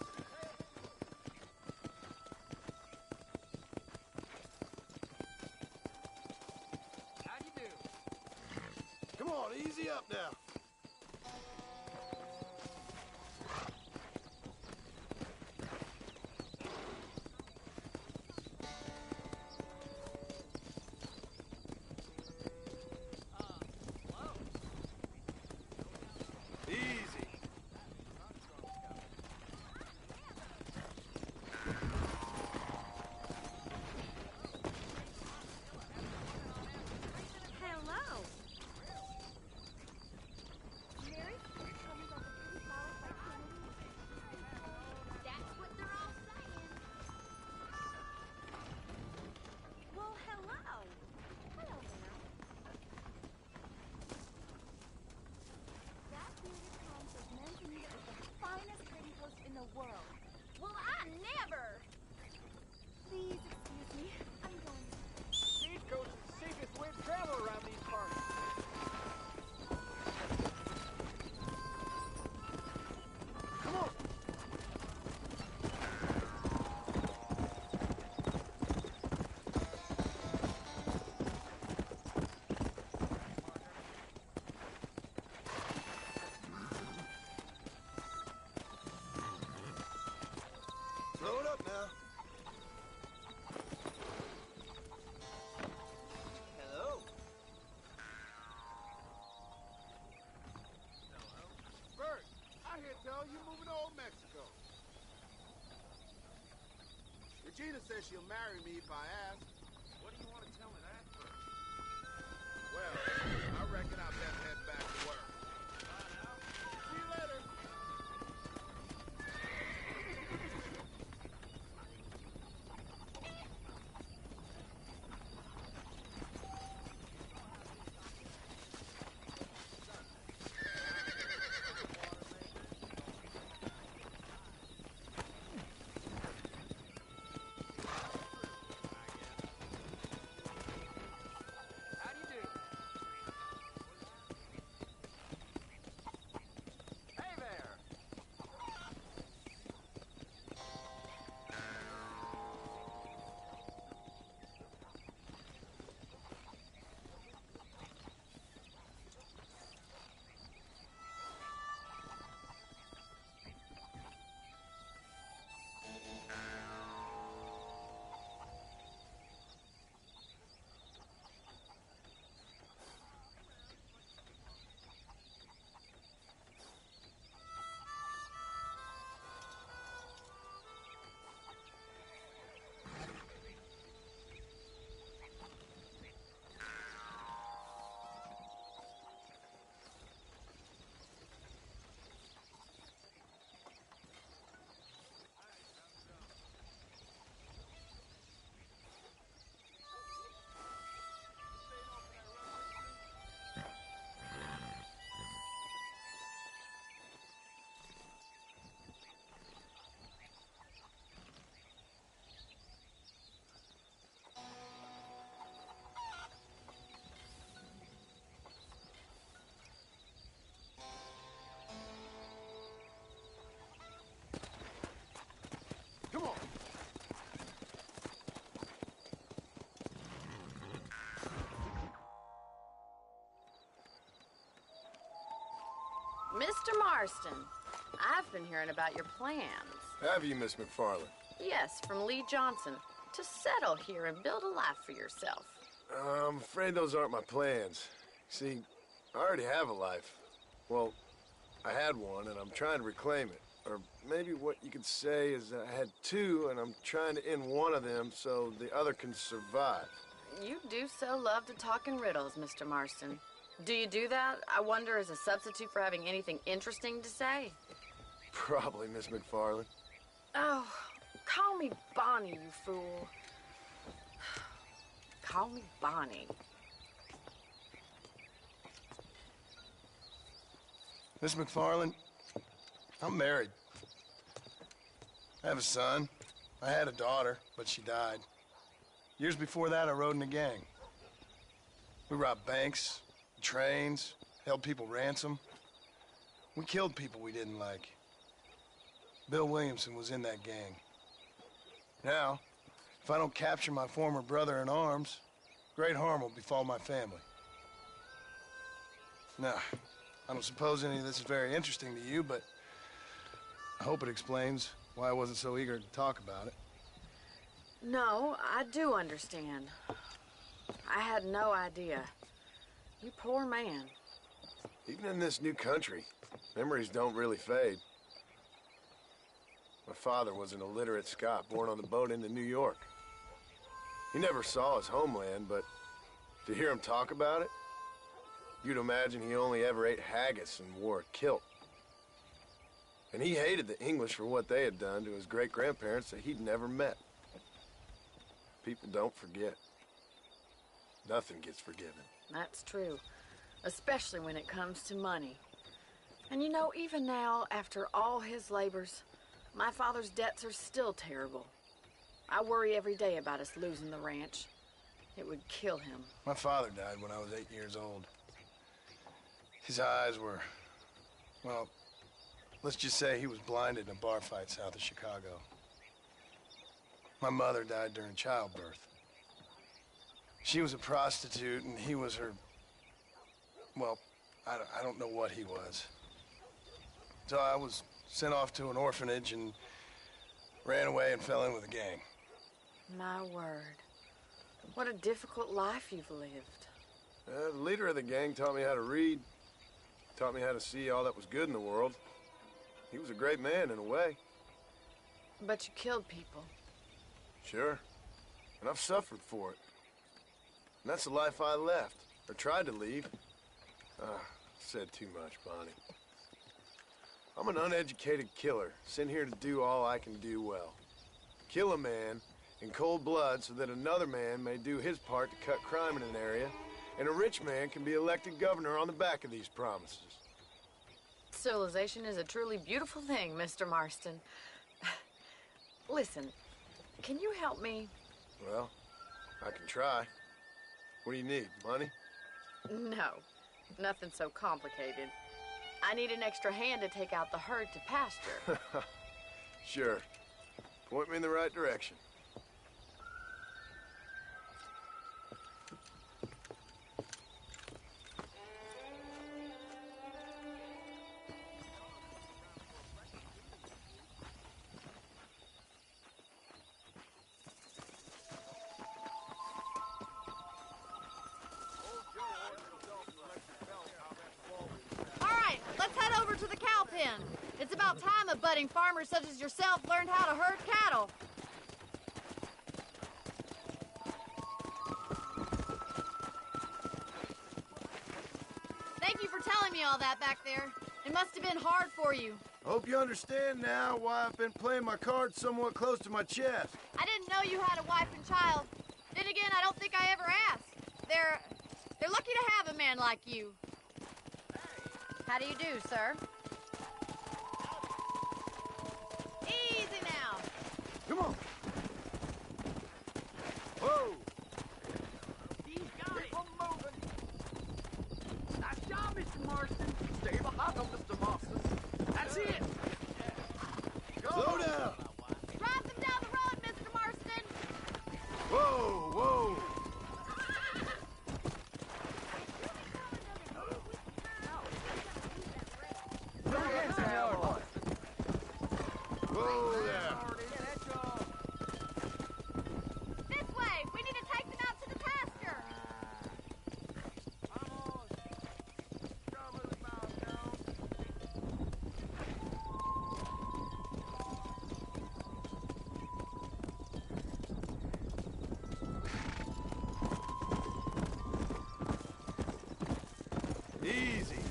How do you do? Come on, easy up now. Easy. Hello. Regina says she'll marry me if I ask. What do you want to tell me that for? Well, I reckon I better head back to work. See you later. How do you do? Hey there! Come on. Mr. Marston, I've been hearing about your plans. Have you, Miss McFarland? Yes, from Lee Johnson, to settle here and build a life for yourself. I'm afraid those aren't my plans. See, I already have a life. Well, I had one, and I'm trying to reclaim it. Or maybe what you could say is that I had two, and I'm trying to end one of them so the other can survive. You do so love to talk in riddles, Mr. Marston. Do you do that, I wonder, as a substitute for having anything interesting to say? Probably, Miss McFarland. Oh, call me Bonnie, you fool. Call me Bonnie. Miss McFarland, I'm married. I have a son. I had a daughter, but she died. Years before that, I rode in a gang. We robbed banks, trains, held people ransom. We killed people we didn't like. Bill Williamson was in that gang. Now, if I don't capture my former brother in arms, great harm will befall my family. Now, I don't suppose any of this is very interesting to you, but I hope it explains why I wasn't so eager to talk about it. No, I do understand. I had no idea. You poor man. Even in this new country, memories don't really fade. My father was an illiterate Scot born on the boat into New York. He never saw his homeland, but to hear him talk about it, you'd imagine he only ever ate haggis and wore a kilt. And he hated the English for what they had done to his great-grandparents that he'd never met. People don't forget. Nothing gets forgiven. That's true, especially when it comes to money. And you know, even now, after all his labors, my father's debts are still terrible. I worry every day about us losing the ranch. It would kill him. My father died when I was 8 years old. His eyes were, well, let's just say he was blinded in a bar fight south of Chicago. My mother died during childbirth. She was a prostitute, and he was her, well, I don't know what he was. So I was sent off to an orphanage and ran away and fell in with a gang. My word. What a difficult life you've lived. The leader of the gang taught me how to read, taught me how to see all that was good in the world. He was a great man in a way. But you killed people. Sure. And I've suffered for it. And that's the life I left, or tried to leave. Said too much, Bonnie. I'm an uneducated killer, sent here to do all I can do well. Kill a man in cold blood so that another man may do his part to cut crime in an area, and a rich man can be elected governor on the back of these promises. Civilization is a truly beautiful thing, Mr. Marston. Listen, can you help me? Well, I can try. What do you need, money? No, nothing so complicated. I need an extra hand to take out the herd to pasture. Sure. Point me in the right direction. It's about time a budding farmer such as yourself learned how to herd cattle. Thank you for telling me all that back there. It must have been hard for you. I hope you understand now why I've been playing my cards somewhat close to my chest. I didn't know you had a wife and child. Then again, I don't think I ever asked. They're lucky to have a man like you. How do you do, sir? Easy now. Come on. Whoa. He's got it. Moving. Nice job, Mr. Marston. Stay behind him, Mr. Marston. That's it. Slow down. Drive them down the road, Mr. Marston. Whoa, whoa. Whoa there. This way. We need to take them out to the pasture. Easy.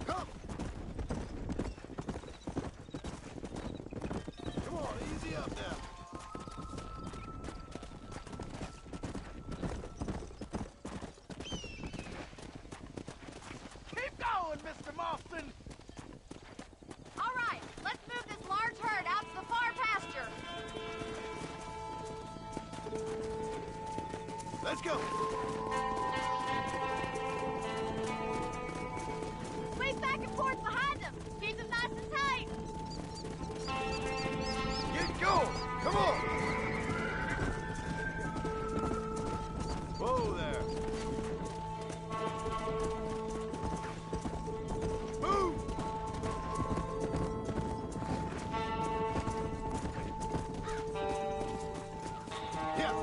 Come. Come on, easy up now. Keep going, Mr. Marston. All right, let's move this large herd out to the far pasture. Let's go. Squeeze back and forth behind them. Keep them nice and tight. Get going. Come on. Whoa there. Move. Yeah.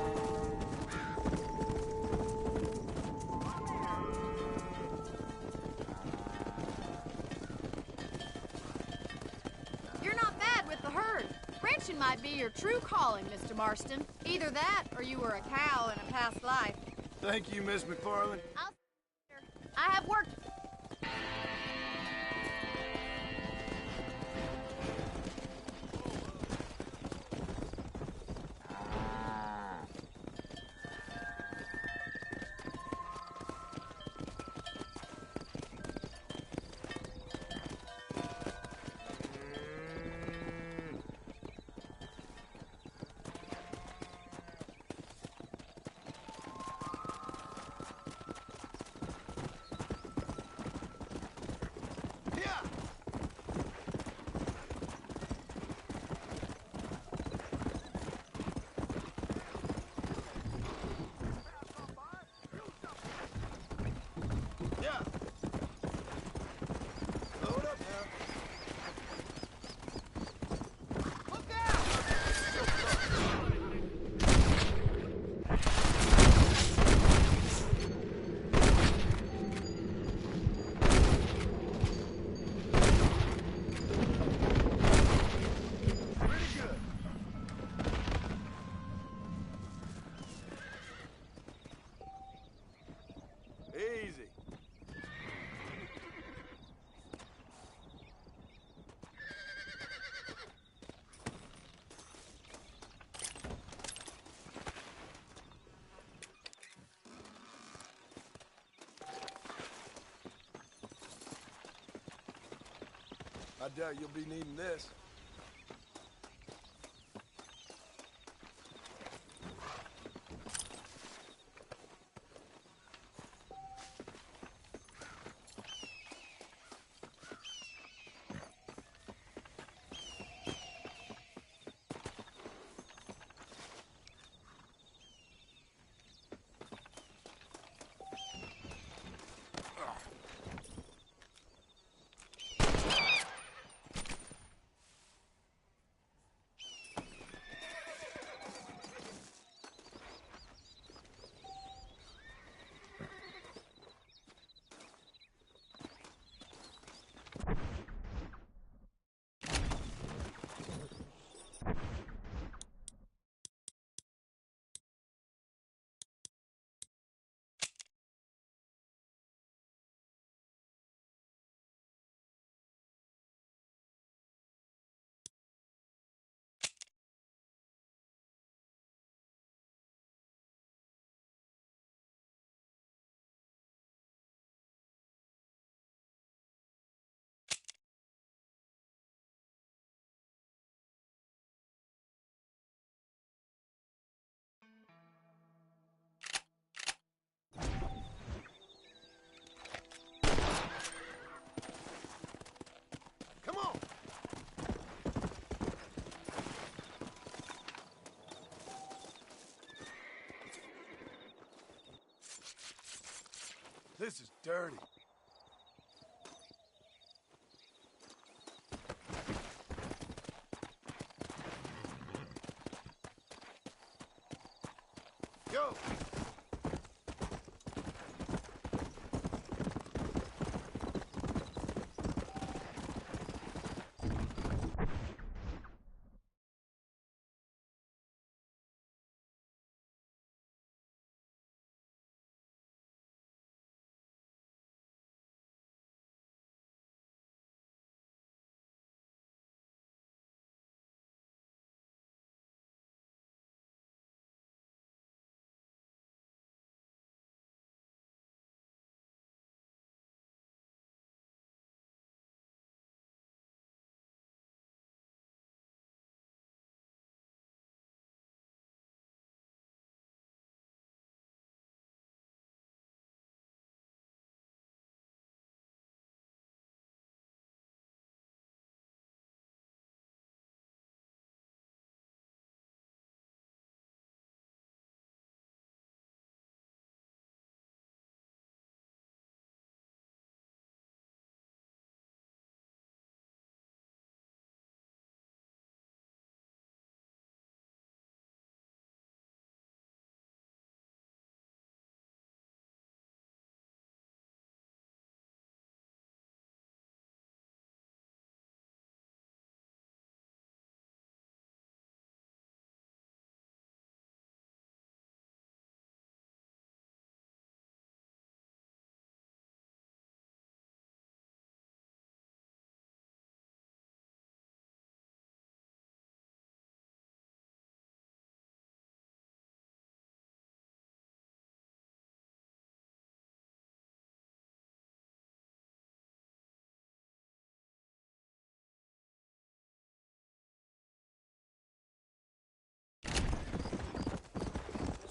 You're not bad with the herd. Ranching might be your true calling, Mr. Marston. Either that, or you were a cow in a past life. Thank you, Miss McFarland. I have work. I doubt you'll be needing this. Come on! This is dirty. Go!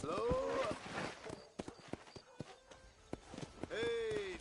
Slow up. Hey.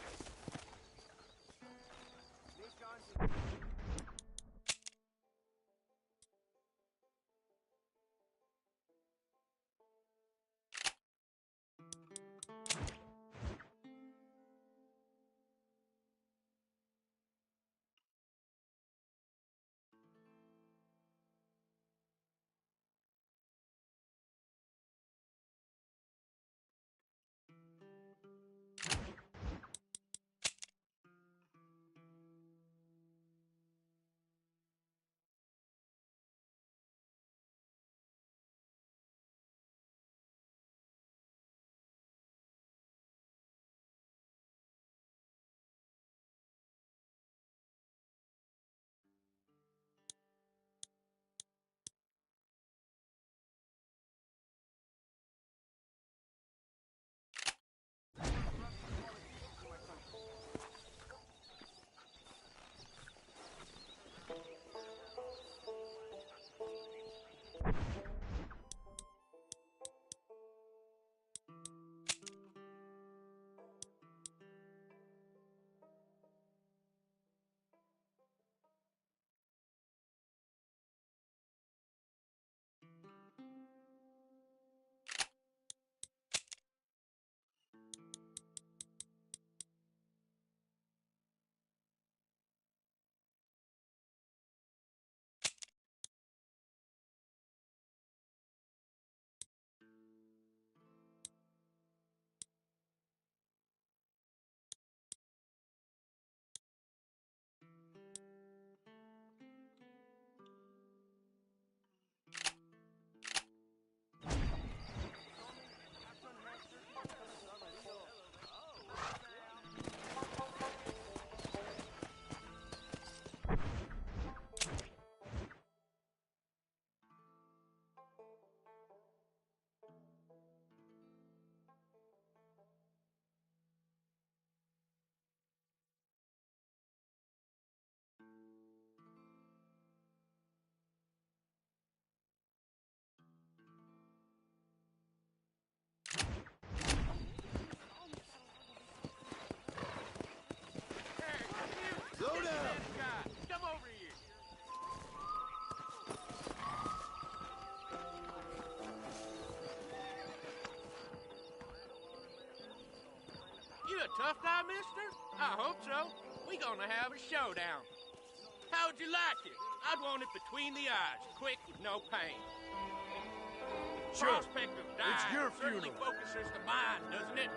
I hope so. We gonna have a showdown. How'd you like it? I'd want it between the eyes, quick with no pain. Sure. Prospect of dying It's your certainly funeral. focuses the mind, doesn't it?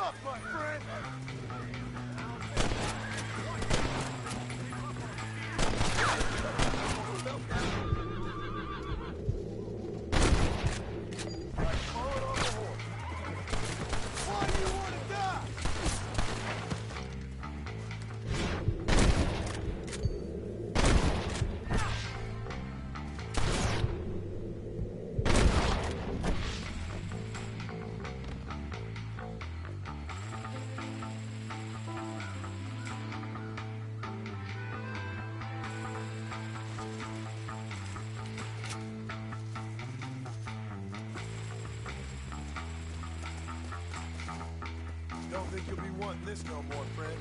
luck, my friend. Why do you want to die? Don't think you'll be wanting this no more, friend.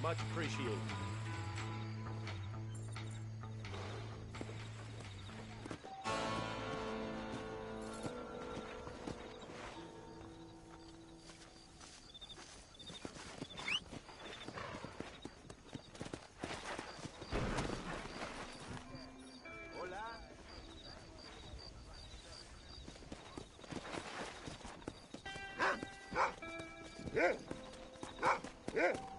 Much appreciated. Yeah.